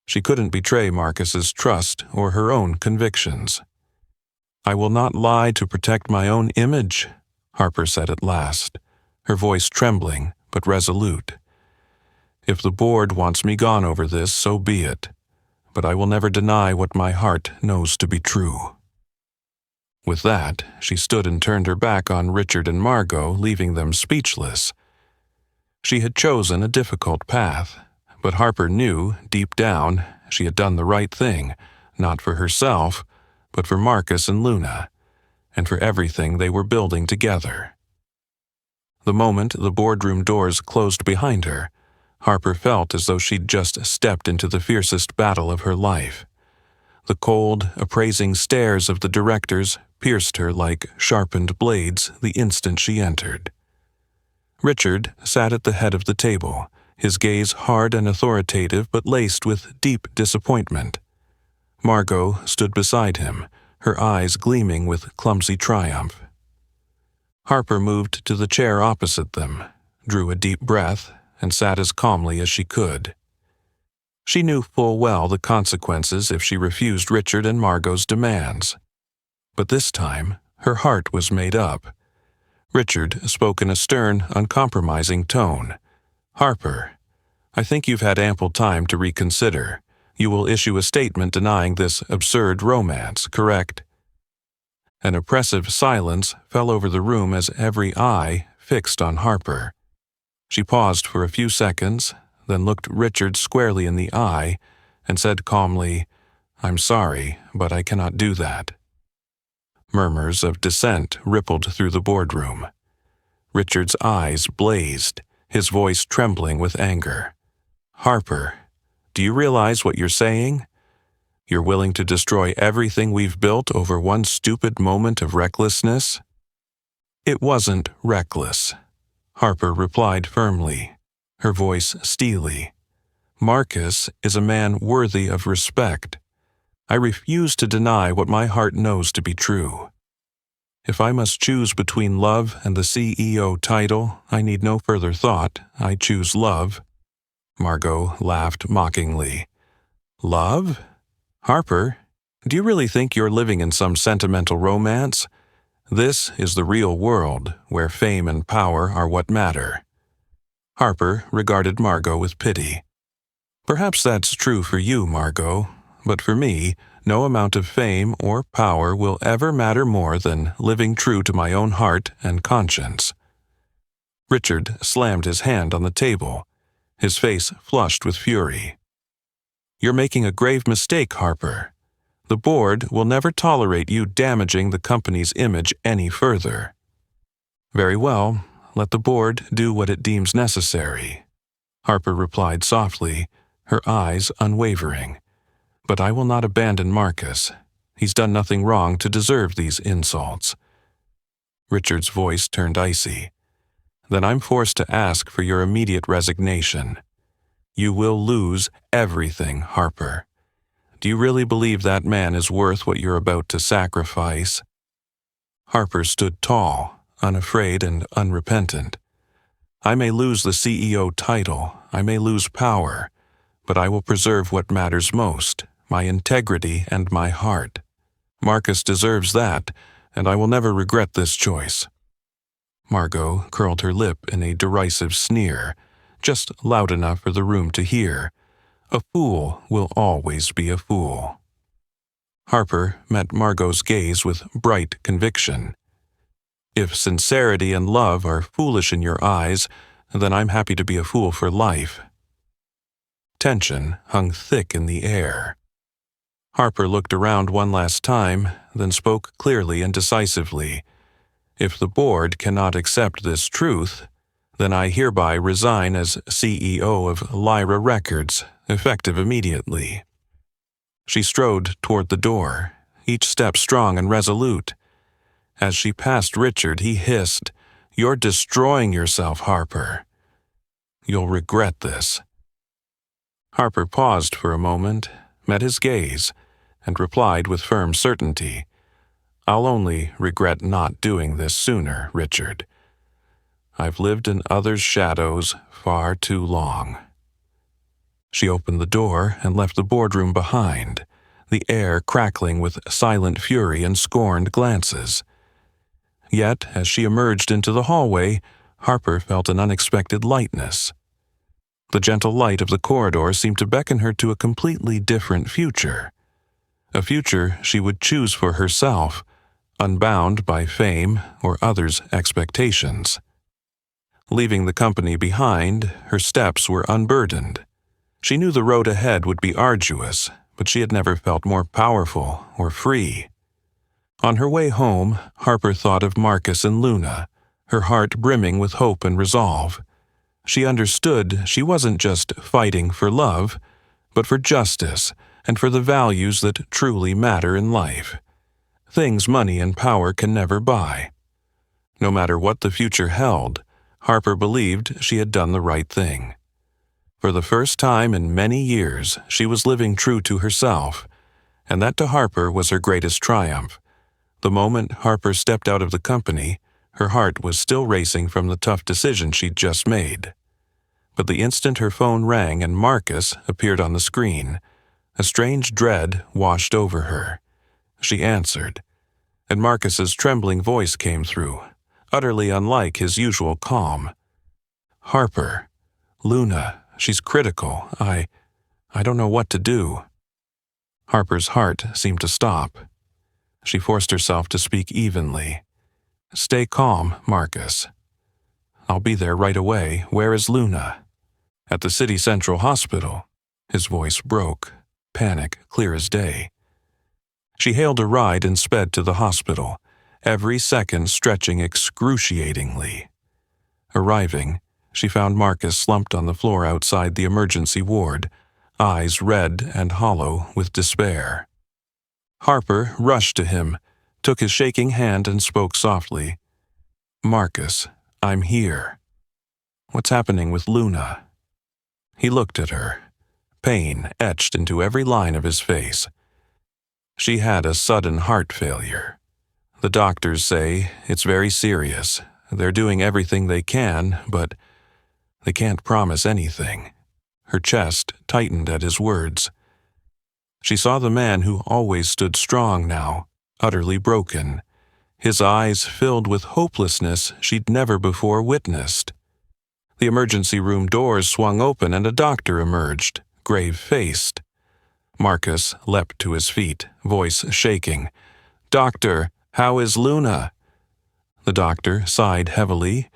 She couldn't betray Marcus's trust or her own convictions. "I will not lie to protect my own image," Harper said at last, her voice trembling but resolute. If the board wants me gone over this, so be it. But I will never deny what my heart knows to be true." With that, she stood and turned her back on Richard and Margot, leaving them speechless. She had chosen a difficult path, but Harper knew, deep down, she had done the right thing, not for herself, but for Marcus and Luna, and for everything they were building together. The moment the boardroom doors closed behind her, Harper felt as though she'd just stepped into the fiercest battle of her life. The cold, appraising stares of the directors pierced her like sharpened blades the instant she entered. Richard sat at the head of the table, his gaze hard and authoritative but laced with deep disappointment. Margot stood beside him, her eyes gleaming with clumsy triumph. Harper moved to the chair opposite them, drew a deep breath, and sat as calmly as she could. She knew full well the consequences if she refused Richard and Margot's demands. But this time, her heart was made up. Richard spoke in a stern, uncompromising tone. "Harper, I think you've had ample time to reconsider. You will issue a statement denying this absurd romance, correct?" An oppressive silence fell over the room as every eye fixed on Harper. She paused for a few seconds, then looked Richard squarely in the eye and said calmly, "I'm sorry, but I cannot do that." Murmurs of dissent rippled through the boardroom. Richard's eyes blazed, his voice trembling with anger. "Harper, do you realize what you're saying? You're willing to destroy everything we've built over one stupid moment of recklessness?" "It wasn't reckless," Harper replied firmly, her voice steely. "Marcus is a man worthy of respect. I refuse to deny what my heart knows to be true. If I must choose between love and the CEO title, I need no further thought. I choose love." Margot laughed mockingly. "Love? Harper, do you really think you're living in some sentimental romance? This is the real world, where fame and power are what matter." Harper regarded Margot with pity. "Perhaps that's true for you, Margot, but for me, no amount of fame or power will ever matter more than living true to my own heart and conscience." Richard slammed his hand on the table, his face flushed with fury. "You're making a grave mistake, Harper. The board will never tolerate you damaging the company's image any further." "Very well, let the board do what it deems necessary," Harper replied softly, her eyes unwavering. "But I will not abandon Marcus. He's done nothing wrong to deserve these insults." Richard's voice turned icy. "Then I'm forced to ask for your immediate resignation. You will lose everything, Harper. Do you really believe that man is worth what you're about to sacrifice?" Harper stood tall, unafraid and unrepentant. "I may lose the CEO title, I may lose power, but I will preserve what matters most, my integrity and my heart. Marcus deserves that, and I will never regret this choice." Margot curled her lip in a derisive sneer, just loud enough for the room to hear. A fool will always be a fool. Harper met Margot's gaze with bright conviction. "If sincerity and love are foolish in your eyes, then I'm happy to be a fool for life." Tension hung thick in the air. Harper looked around one last time, then spoke clearly and decisively. "If the board cannot accept this truth, then I hereby resign as CEO of Lyra Records, effective immediately." She strode toward the door, each step strong and resolute. As she passed Richard, he hissed, "You're destroying yourself, Harper. You'll regret this." Harper paused for a moment, met his gaze, and replied with firm certainty, "I'll only regret not doing this sooner, Richard. I've lived in others' shadows far too long." She opened the door and left the boardroom behind, the air crackling with silent fury and scorned glances. Yet, as she emerged into the hallway, Harper felt an unexpected lightness. The gentle light of the corridor seemed to beckon her to a completely different future. A future she would choose for herself, unbound by fame or others' expectations. Leaving the company behind, her steps were unburdened. She knew the road ahead would be arduous, but she had never felt more powerful or free. On her way home, Harper thought of Marcus and Luna, her heart brimming with hope and resolve. She understood she wasn't just fighting for love, but for justice and for the values that truly matter in life. Things money and power can never buy. No matter what the future held, Harper believed she had done the right thing. For the first time in many years, she was living true to herself, and that to Harper was her greatest triumph. The moment Harper stepped out of the company, her heart was still racing from the tough decision she'd just made. But the instant her phone rang and Marcus appeared on the screen, a strange dread washed over her. She answered, and Marcus's trembling voice came through, utterly unlike his usual calm. "Harper, Luna, she's critical. I don't know what to do." Harper's heart seemed to stop. She forced herself to speak evenly. "Stay calm, Marcus. I'll be there right away. Where is Luna?" "At the City Central Hospital." His voice broke, panic clear as day. She hailed a ride and sped to the hospital, every second stretching excruciatingly. Arriving, she found Marcus slumped on the floor outside the emergency ward, eyes red and hollow with despair. Harper rushed to him, took his shaking hand and spoke softly. "Marcus, I'm here. What's happening with Luna?" He looked at her, pain etched into every line of his face. She had a sudden heart failure. The doctors say it's very serious. They're doing everything they can, but they can't promise anything. Her chest tightened at his words. She saw the man who always stood strong now, utterly broken, his eyes filled with hopelessness she'd never before witnessed. The emergency room doors swung open and a doctor emerged, grave-faced. Marcus leapt to his feet, voice shaking. "Doctor, how is Luna?" The doctor sighed heavily,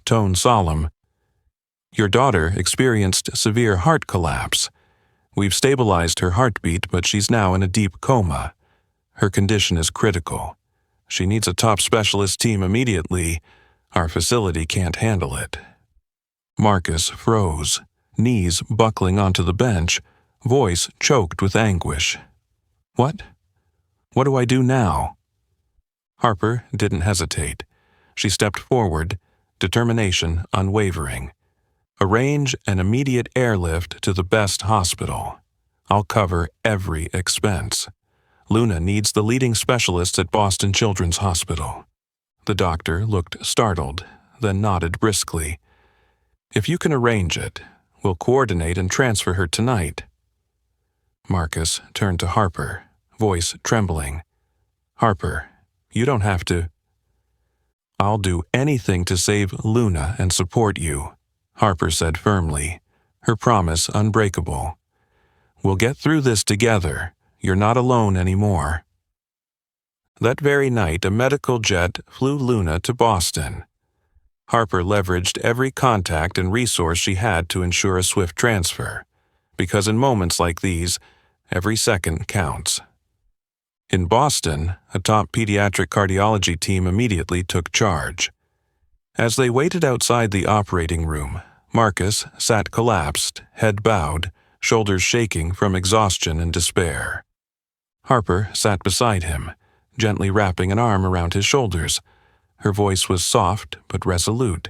tone solemn. "Your daughter experienced severe heart collapse. We've stabilized her heartbeat, but she's now in a deep coma. Her condition is critical. She needs a top specialist team immediately. Our facility can't handle it." Marcus froze, knees buckling onto the bench, voice choked with anguish. "What? What do I do now?" Harper didn't hesitate. She stepped forward, determination unwavering. "Arrange an immediate airlift to the best hospital. I'll cover every expense. Luna needs the leading specialists at Boston Children's Hospital." The doctor looked startled, then nodded briskly. "If you can arrange it, we'll coordinate and transfer her tonight." Marcus turned to Harper, voice trembling. "Harper, you don't have to." "I'll do anything to save Luna and support you," Harper said firmly, her promise unbreakable. "We'll get through this together. You're not alone anymore." That very night, a medical jet flew Luna to Boston. Harper leveraged every contact and resource she had to ensure a swift transfer, because in moments like these, every second counts. In Boston, a top pediatric cardiology team immediately took charge. As they waited outside the operating room, Marcus sat collapsed, head bowed, shoulders shaking from exhaustion and despair. Harper sat beside him, gently wrapping an arm around his shoulders. Her voice was soft but resolute.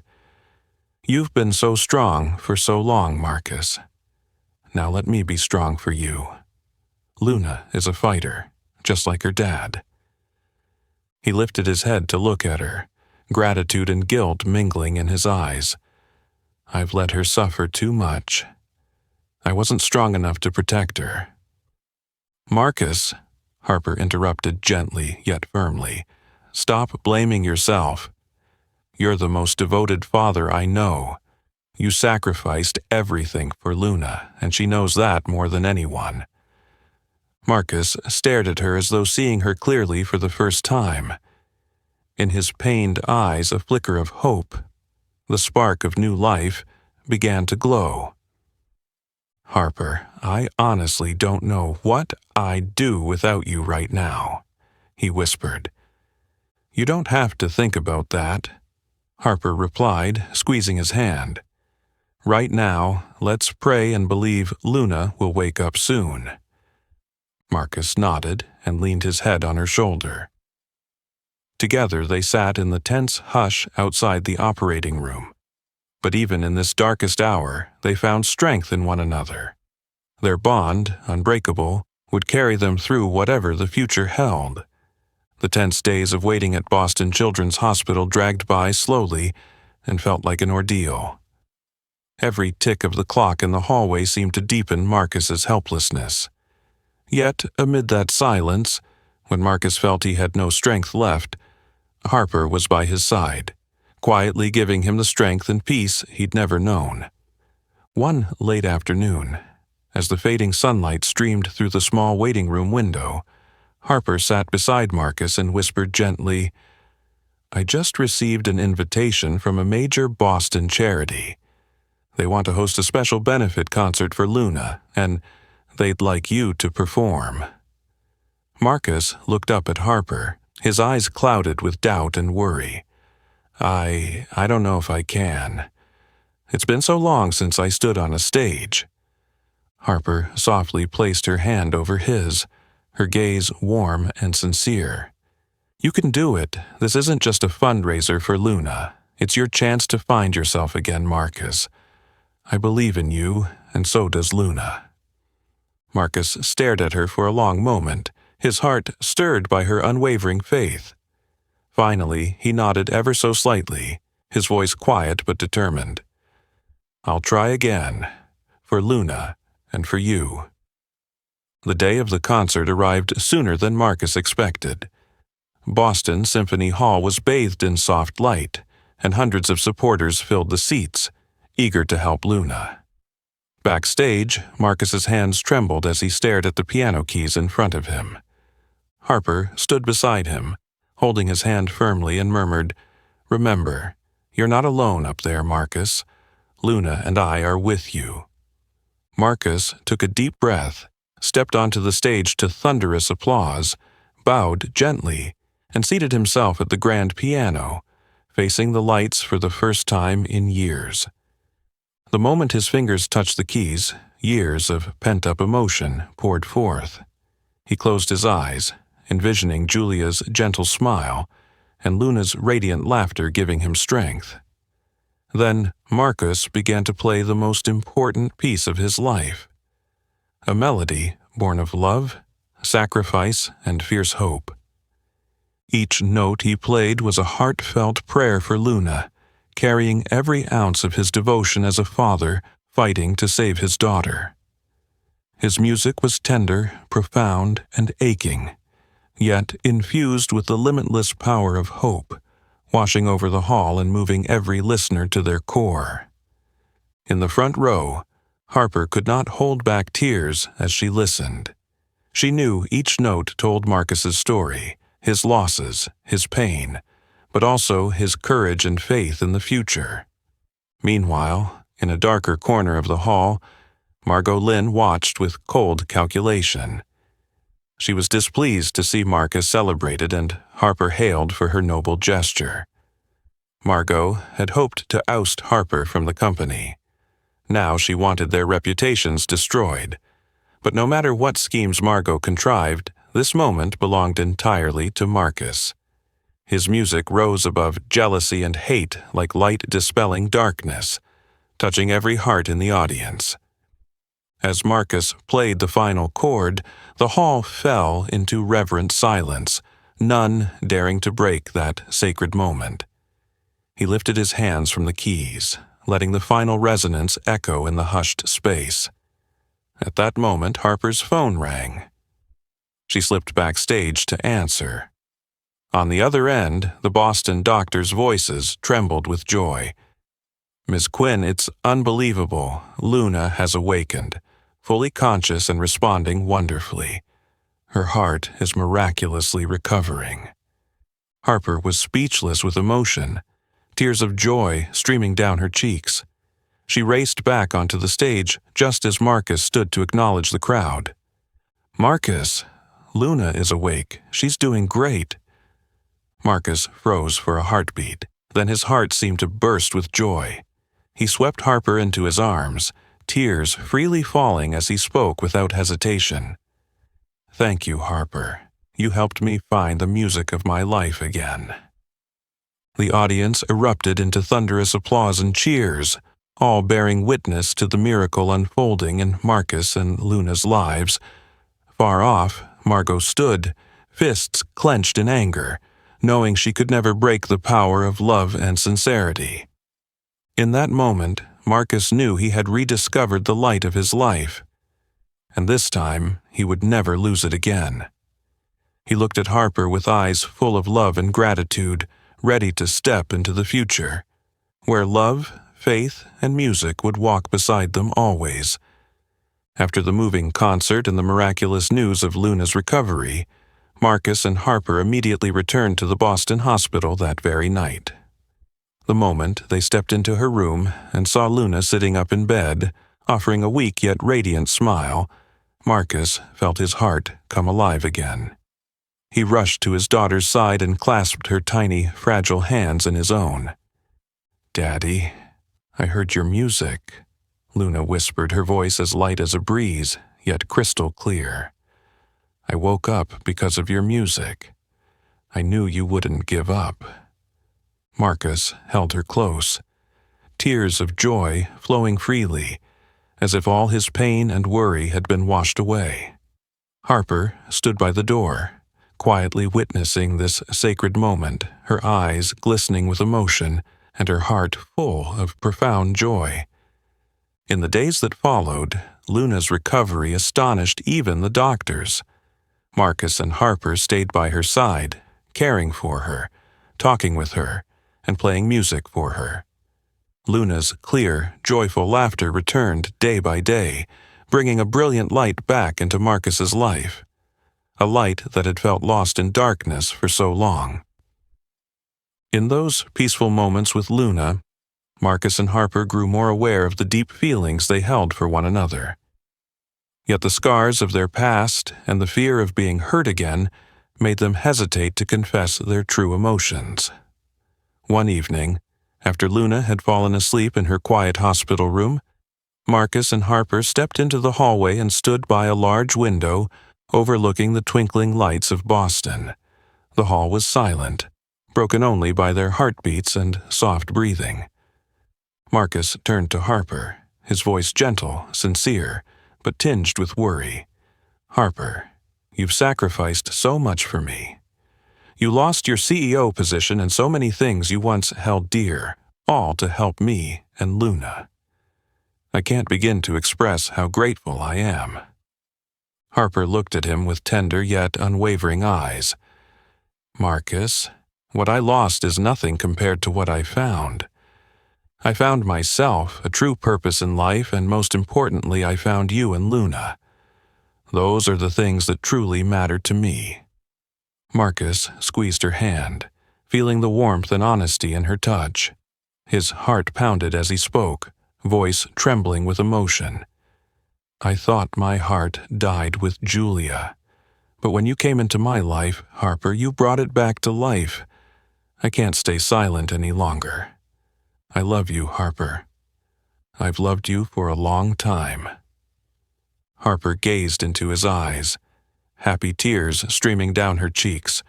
"You've been so strong for so long, Marcus. Now let me be strong for you. Luna is a fighter, just like her dad." He lifted his head to look at her, gratitude and guilt mingling in his eyes. "I've let her suffer too much. I wasn't strong enough to protect her." "Marcus," Harper interrupted gently yet firmly, "stop blaming yourself. You're the most devoted father I know. You sacrificed everything for Luna, and she knows that more than anyone." Marcus stared at her as though seeing her clearly for the first time. In his pained eyes a flicker of hope. The spark of new life began to glow. "Harper, I honestly don't know what I'd do without you right now," he whispered. "You don't have to think about that," Harper replied, squeezing his hand. "Right now, let's pray and believe Luna will wake up soon." Marcus nodded and leaned his head on her shoulder. Together they sat in the tense hush outside the operating room. But even in this darkest hour, they found strength in one another. Their bond, unbreakable, would carry them through whatever the future held. The tense days of waiting at Boston Children's Hospital dragged by slowly and felt like an ordeal. Every tick of the clock in the hallway seemed to deepen Marcus's helplessness. Yet, amid that silence, when Marcus felt he had no strength left, Harper was by his side, quietly giving him the strength and peace he'd never known. One late afternoon, as the fading sunlight streamed through the small waiting room window, Harper sat beside Marcus and whispered gently, "I just received an invitation from a major Boston charity. They want to host a special benefit concert for Luna, and they'd like you to perform." Marcus looked up at Harper, his eyes clouded with doubt and worry. I don't know if I can. It's been so long since I stood on a stage." Harper softly placed her hand over his, her gaze warm and sincere. "You can do it. This isn't just a fundraiser for Luna. It's your chance to find yourself again, Marcus. I believe in you, and so does Luna." Marcus stared at her for a long moment, his heart stirred by her unwavering faith. Finally, he nodded ever so slightly, his voice quiet but determined. "I'll try again, for Luna and for you." The day of the concert arrived sooner than Marcus expected. Boston Symphony Hall was bathed in soft light, and hundreds of supporters filled the seats, eager to help Luna. Backstage, Marcus's hands trembled as he stared at the piano keys in front of him. Harper stood beside him, holding his hand firmly, and murmured, "Remember, you're not alone up there, Marcus. Luna and I are with you." Marcus took a deep breath, stepped onto the stage to thunderous applause, bowed gently, and seated himself at the grand piano, facing the lights for the first time in years. The moment his fingers touched the keys, years of pent-up emotion poured forth. He closed his eyes, envisioning Julia's gentle smile and Luna's radiant laughter giving him strength. Then Marcus began to play the most important piece of his life, a melody born of love, sacrifice, and fierce hope. Each note he played was a heartfelt prayer for Luna, carrying every ounce of his devotion as a father fighting to save his daughter. His music was tender, profound, and aching, yet infused with the limitless power of hope, washing over the hall and moving every listener to their core. In the front row, Harper could not hold back tears as she listened. She knew each note told Marcus's story, his losses, his pain, but also his courage and faith in the future. Meanwhile, in a darker corner of the hall, Margot Lynn watched with cold calculation. She was displeased to see Marcus celebrated and Harper hailed for her noble gesture. Margot had hoped to oust Harper from the company. Now she wanted their reputations destroyed. But no matter what schemes Margot contrived, this moment belonged entirely to Marcus. His music rose above jealousy and hate like light dispelling darkness, touching every heart in the audience. As Marcus played the final chord, the hall fell into reverent silence, none daring to break that sacred moment. He lifted his hands from the keys, letting the final resonance echo in the hushed space. At that moment, Harper's phone rang. She slipped backstage to answer. On the other end, the Boston doctors' voices trembled with joy. "Miss Quinn, it's unbelievable. Luna has awakened, fully conscious and responding wonderfully. Her heart is miraculously recovering." Harper was speechless with emotion, tears of joy streaming down her cheeks. She raced back onto the stage just as Marcus stood to acknowledge the crowd. "Marcus, Luna is awake. She's doing great." Marcus froze for a heartbeat. Then his heart seemed to burst with joy. He swept Harper into his arms, tears freely falling as he spoke without hesitation. "Thank you, Harper. You helped me find the music of my life again." The audience erupted into thunderous applause and cheers, all bearing witness to the miracle unfolding in Marcus and Luna's lives. Far off, Margot stood, fists clenched in anger, knowing she could never break the power of love and sincerity. In that moment, Marcus knew he had rediscovered the light of his life, and this time he would never lose it again. He looked at Harper with eyes full of love and gratitude, ready to step into the future, where love, faith, and music would walk beside them always. After the moving concert and the miraculous news of Luna's recovery, Marcus and Harper immediately returned to the Boston hospital that very night. The moment they stepped into her room and saw Luna sitting up in bed, offering a weak yet radiant smile, Marcus felt his heart come alive again. He rushed to his daughter's side and clasped her tiny, fragile hands in his own. "Daddy, I heard your music," Luna whispered, her voice as light as a breeze, yet crystal clear. "I woke up because of your music. I knew you wouldn't give up." Marcus held her close, tears of joy flowing freely, as if all his pain and worry had been washed away. Harper stood by the door, quietly witnessing this sacred moment, her eyes glistening with emotion and her heart full of profound joy. In the days that followed, Luna's recovery astonished even the doctors. Marcus and Harper stayed by her side, caring for her, talking with her, and playing music for her. Luna's clear, joyful laughter returned day by day, bringing a brilliant light back into Marcus's life, a light that had felt lost in darkness for so long. In those peaceful moments with Luna, Marcus and Harper grew more aware of the deep feelings they held for one another. Yet the scars of their past and the fear of being hurt again made them hesitate to confess their true emotions. One evening, after Luna had fallen asleep in her quiet hospital room, Marcus and Harper stepped into the hallway and stood by a large window overlooking the twinkling lights of Boston. The hall was silent, broken only by their heartbeats and soft breathing. Marcus turned to Harper, his voice gentle, sincere, but tinged with worry. "Harper, you've sacrificed so much for me. You lost your CEO position and so many things you once held dear, all to help me and Luna. I can't begin to express how grateful I am." Harper looked at him with tender yet unwavering eyes. "Marcus, what I lost is nothing compared to what I found. I found myself, a true purpose in life, and most importantly, I found you and Luna. Those are the things that truly matter to me." Marcus squeezed her hand, feeling the warmth and honesty in her touch. His heart pounded as he spoke, voice trembling with emotion. "I thought my heart died with Julia, but when you came into my life, Harper, you brought it back to life. I can't stay silent any longer. I love you, Harper. I've loved you for a long time." Harper gazed into his eyes, happy tears streaming down her cheeks,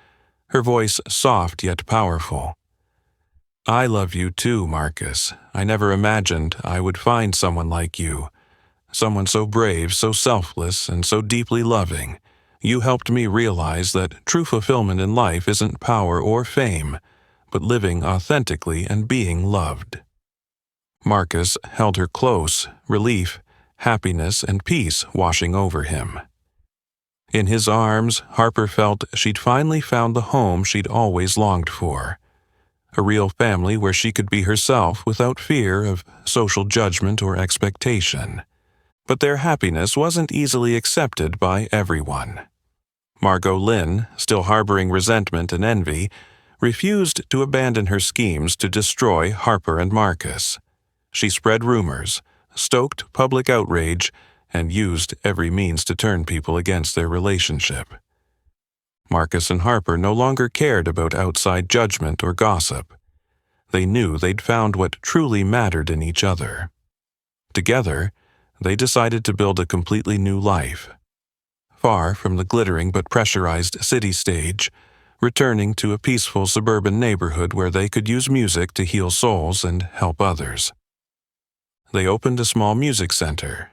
her voice soft yet powerful. "I love you too, Marcus. I never imagined I would find someone like you, someone so brave, so selfless, and so deeply loving. You helped me realize that true fulfillment in life isn't power or fame, but living authentically and being loved." Marcus held her close, relief, happiness, and peace washing over him. In his arms, Harper felt she'd finally found the home she'd always longed for, a real family where she could be herself without fear of social judgment or expectation. But their happiness wasn't easily accepted by everyone. Margot Lynn, still harboring resentment and envy, refused to abandon her schemes to destroy Harper and Marcus. She spread rumors, stoked public outrage, and used every means to turn people against their relationship. Marcus and Harper no longer cared about outside judgment or gossip. They knew they'd found what truly mattered in each other. Together, they decided to build a completely new life. Far from the glittering but pressurized city stage, returning to a peaceful suburban neighborhood where they could use music to heal souls and help others. They opened a small music center.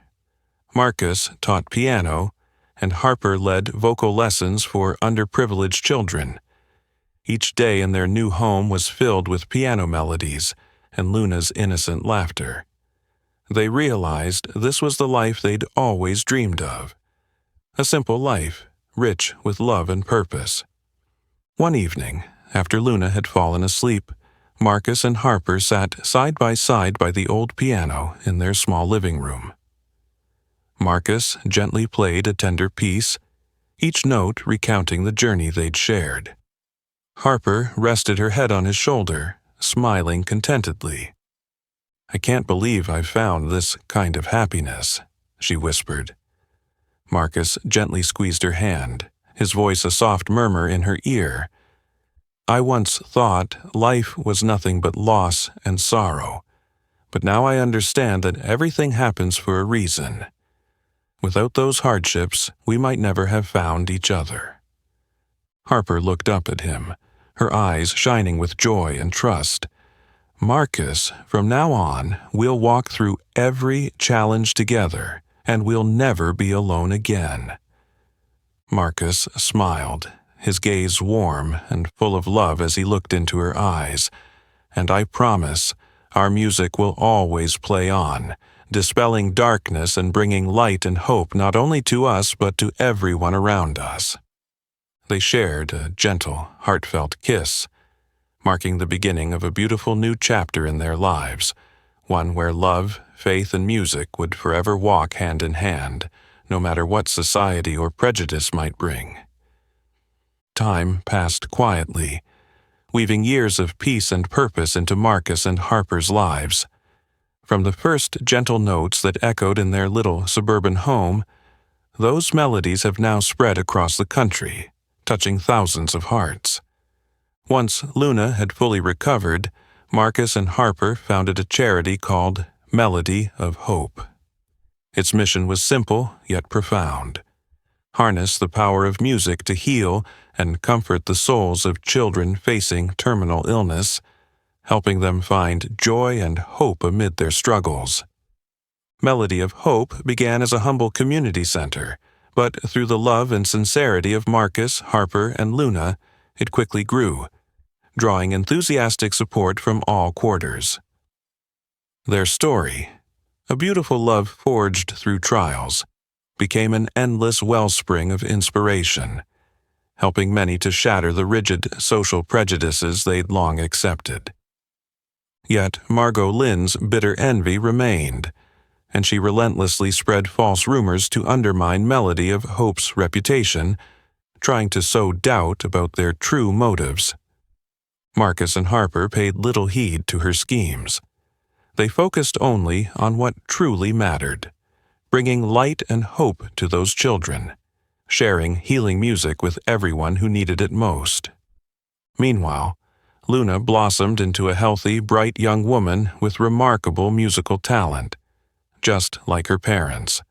Marcus taught piano, and Harper led vocal lessons for underprivileged children. Each day in their new home was filled with piano melodies and Luna's innocent laughter. They realized this was the life they'd always dreamed of. A simple life, rich with love and purpose. One evening, after Luna had fallen asleep, Marcus and Harper sat side by the old piano in their small living room. Marcus gently played a tender piece, each note recounting the journey they'd shared. Harper rested her head on his shoulder, smiling contentedly. "I can't believe I've found this kind of happiness," she whispered. Marcus gently squeezed her hand, his voice a soft murmur in her ear. "I once thought life was nothing but loss and sorrow, but now I understand that everything happens for a reason. Without those hardships, we might never have found each other." Harper looked up at him, her eyes shining with joy and trust. "Marcus, from now on, we'll walk through every challenge together, and we'll never be alone again." Marcus smiled, his gaze warm and full of love as he looked into her eyes. "And I promise, our music will always play on, dispelling darkness and bringing light and hope not only to us but to everyone around us." They shared a gentle, heartfelt kiss, marking the beginning of a beautiful new chapter in their lives, one where love, faith, and music would forever walk hand in hand, no matter what society or prejudice might bring. Time passed quietly, weaving years of peace and purpose into Marcus and Harper's lives. From the first gentle notes that echoed in their little suburban home, those melodies have now spread across the country, touching thousands of hearts. Once Luna had fully recovered, Marcus and Harper founded a charity called Melody of Hope. Its mission was simple yet profound: harness the power of music to heal and comfort the souls of children facing terminal illness, helping them find joy and hope amid their struggles. Melody of Hope began as a humble community center, but through the love and sincerity of Marcus, Harper, and Luna, it quickly grew, drawing enthusiastic support from all quarters. Their story, a beautiful love forged through trials, became an endless wellspring of inspiration, helping many to shatter the rigid social prejudices they'd long accepted. Yet Margot Lynn's bitter envy remained, and she relentlessly spread false rumors to undermine Melody of Hope's reputation, trying to sow doubt about their true motives. Marcus and Harper paid little heed to her schemes. They focused only on what truly mattered, bringing light and hope to those children, sharing healing music with everyone who needed it most. Meanwhile, Luna blossomed into a healthy, bright young woman with remarkable musical talent, just like her parents.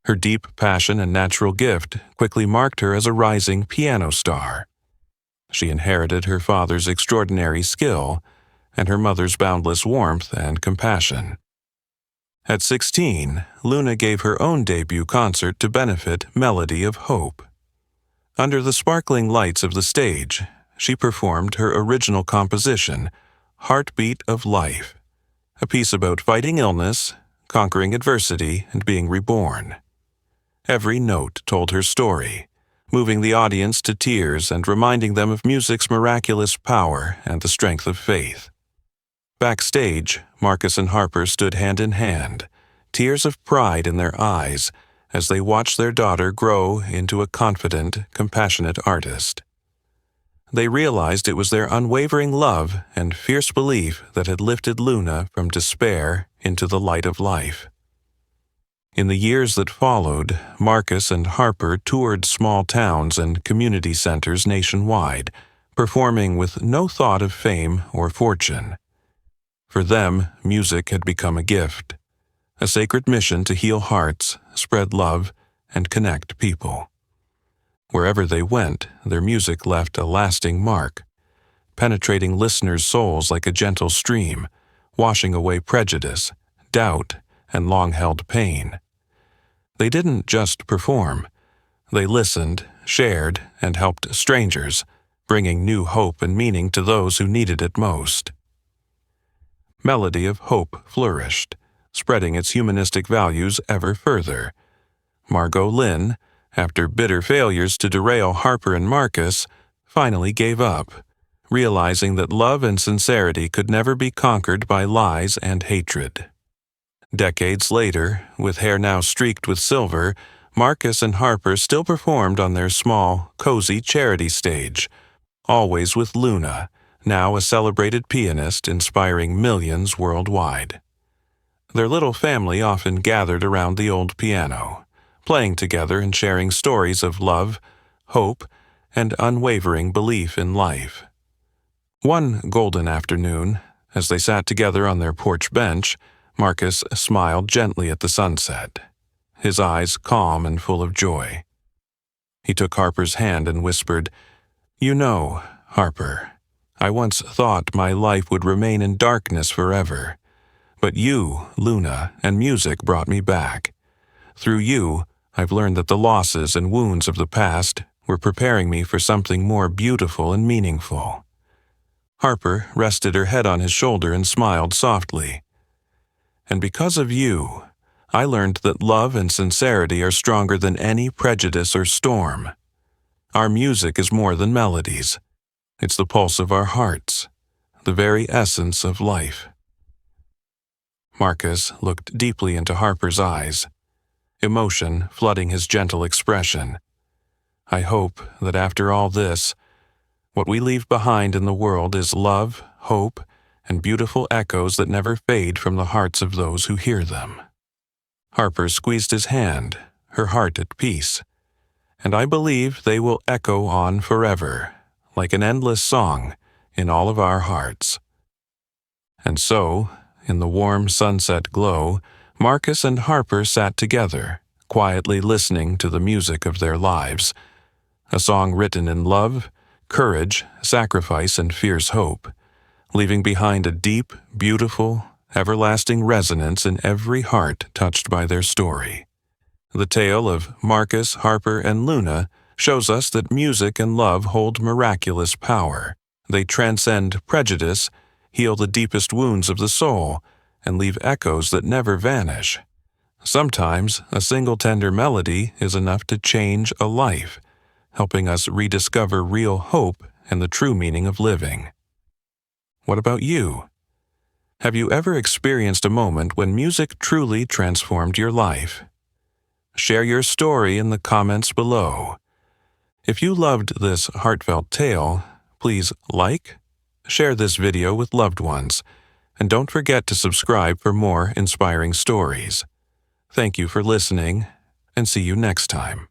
Her deep passion and natural gift quickly marked her as a rising piano star. She inherited her father's extraordinary skill and her mother's boundless warmth and compassion. At 16, Luna gave her own debut concert to benefit Melody of Hope. Under the sparkling lights of the stage, she performed her original composition, Heartbeat of Life, a piece about fighting illness, conquering adversity, and being reborn. Every note told her story, moving the audience to tears and reminding them of music's miraculous power and the strength of faith. Backstage, Marcus and Harper stood hand in hand, tears of pride in their eyes as they watched their daughter grow into a confident, compassionate artist. They realized it was their unwavering love and fierce belief that had lifted Luna from despair into the light of life. In the years that followed, Marcus and Harper toured small towns and community centers nationwide, performing with no thought of fame or fortune. For them, music had become a gift, a sacred mission to heal hearts, spread love, and connect people. Wherever they went, their music left a lasting mark, penetrating listeners' souls like a gentle stream, washing away prejudice, doubt, and long-held pain. They didn't just perform. They listened, shared, and helped strangers, bringing new hope and meaning to those who needed it most. Melody of Hope flourished, spreading its humanistic values ever further. Margot Lynn, after bitter failures to derail Harper and Marcus, finally gave up, realizing that love and sincerity could never be conquered by lies and hatred. Decades later, with hair now streaked with silver, Marcus and Harper still performed on their small, cozy charity stage, always with Luna, now a celebrated pianist inspiring millions worldwide. Their little family often gathered around the old piano, playing together and sharing stories of love, hope, and unwavering belief in life. One golden afternoon, as they sat together on their porch bench, Marcus smiled gently at the sunset, his eyes calm and full of joy. He took Harper's hand and whispered, "You know, Harper, I once thought my life would remain in darkness forever. But you, Luna, and music brought me back. Through you, I've learned that the losses and wounds of the past were preparing me for something more beautiful and meaningful." Harper rested her head on his shoulder and smiled softly. "And because of you, I learned that love and sincerity are stronger than any prejudice or storm. Our music is more than melodies. It's the pulse of our hearts, the very essence of life." Marcus looked deeply into Harper's eyes, emotion flooding his gentle expression. "I hope that after all this, what we leave behind in the world is love, hope, and beautiful echoes that never fade from the hearts of those who hear them." Harper squeezed his hand, her heart at peace. "And I believe they will echo on forever, like an endless song, in all of our hearts." And so, in the warm sunset glow, Marcus and Harper sat together, quietly listening to the music of their lives, a song written in love, courage, sacrifice, and fierce hope, leaving behind a deep, beautiful, everlasting resonance in every heart touched by their story. The tale of Marcus, Harper, and Luna shows us that music and love hold miraculous power. They transcend prejudice, heal the deepest wounds of the soul, and leave echoes that never vanish. Sometimes a single tender melody is enough to change a life, helping us rediscover real hope and the true meaning of living. What about you? Have you ever experienced a moment when music truly transformed your life? Share your story in the comments below. If you loved this heartfelt tale, please like, share this video with loved ones, and don't forget to subscribe for more inspiring stories. Thank you for listening, and see you next time.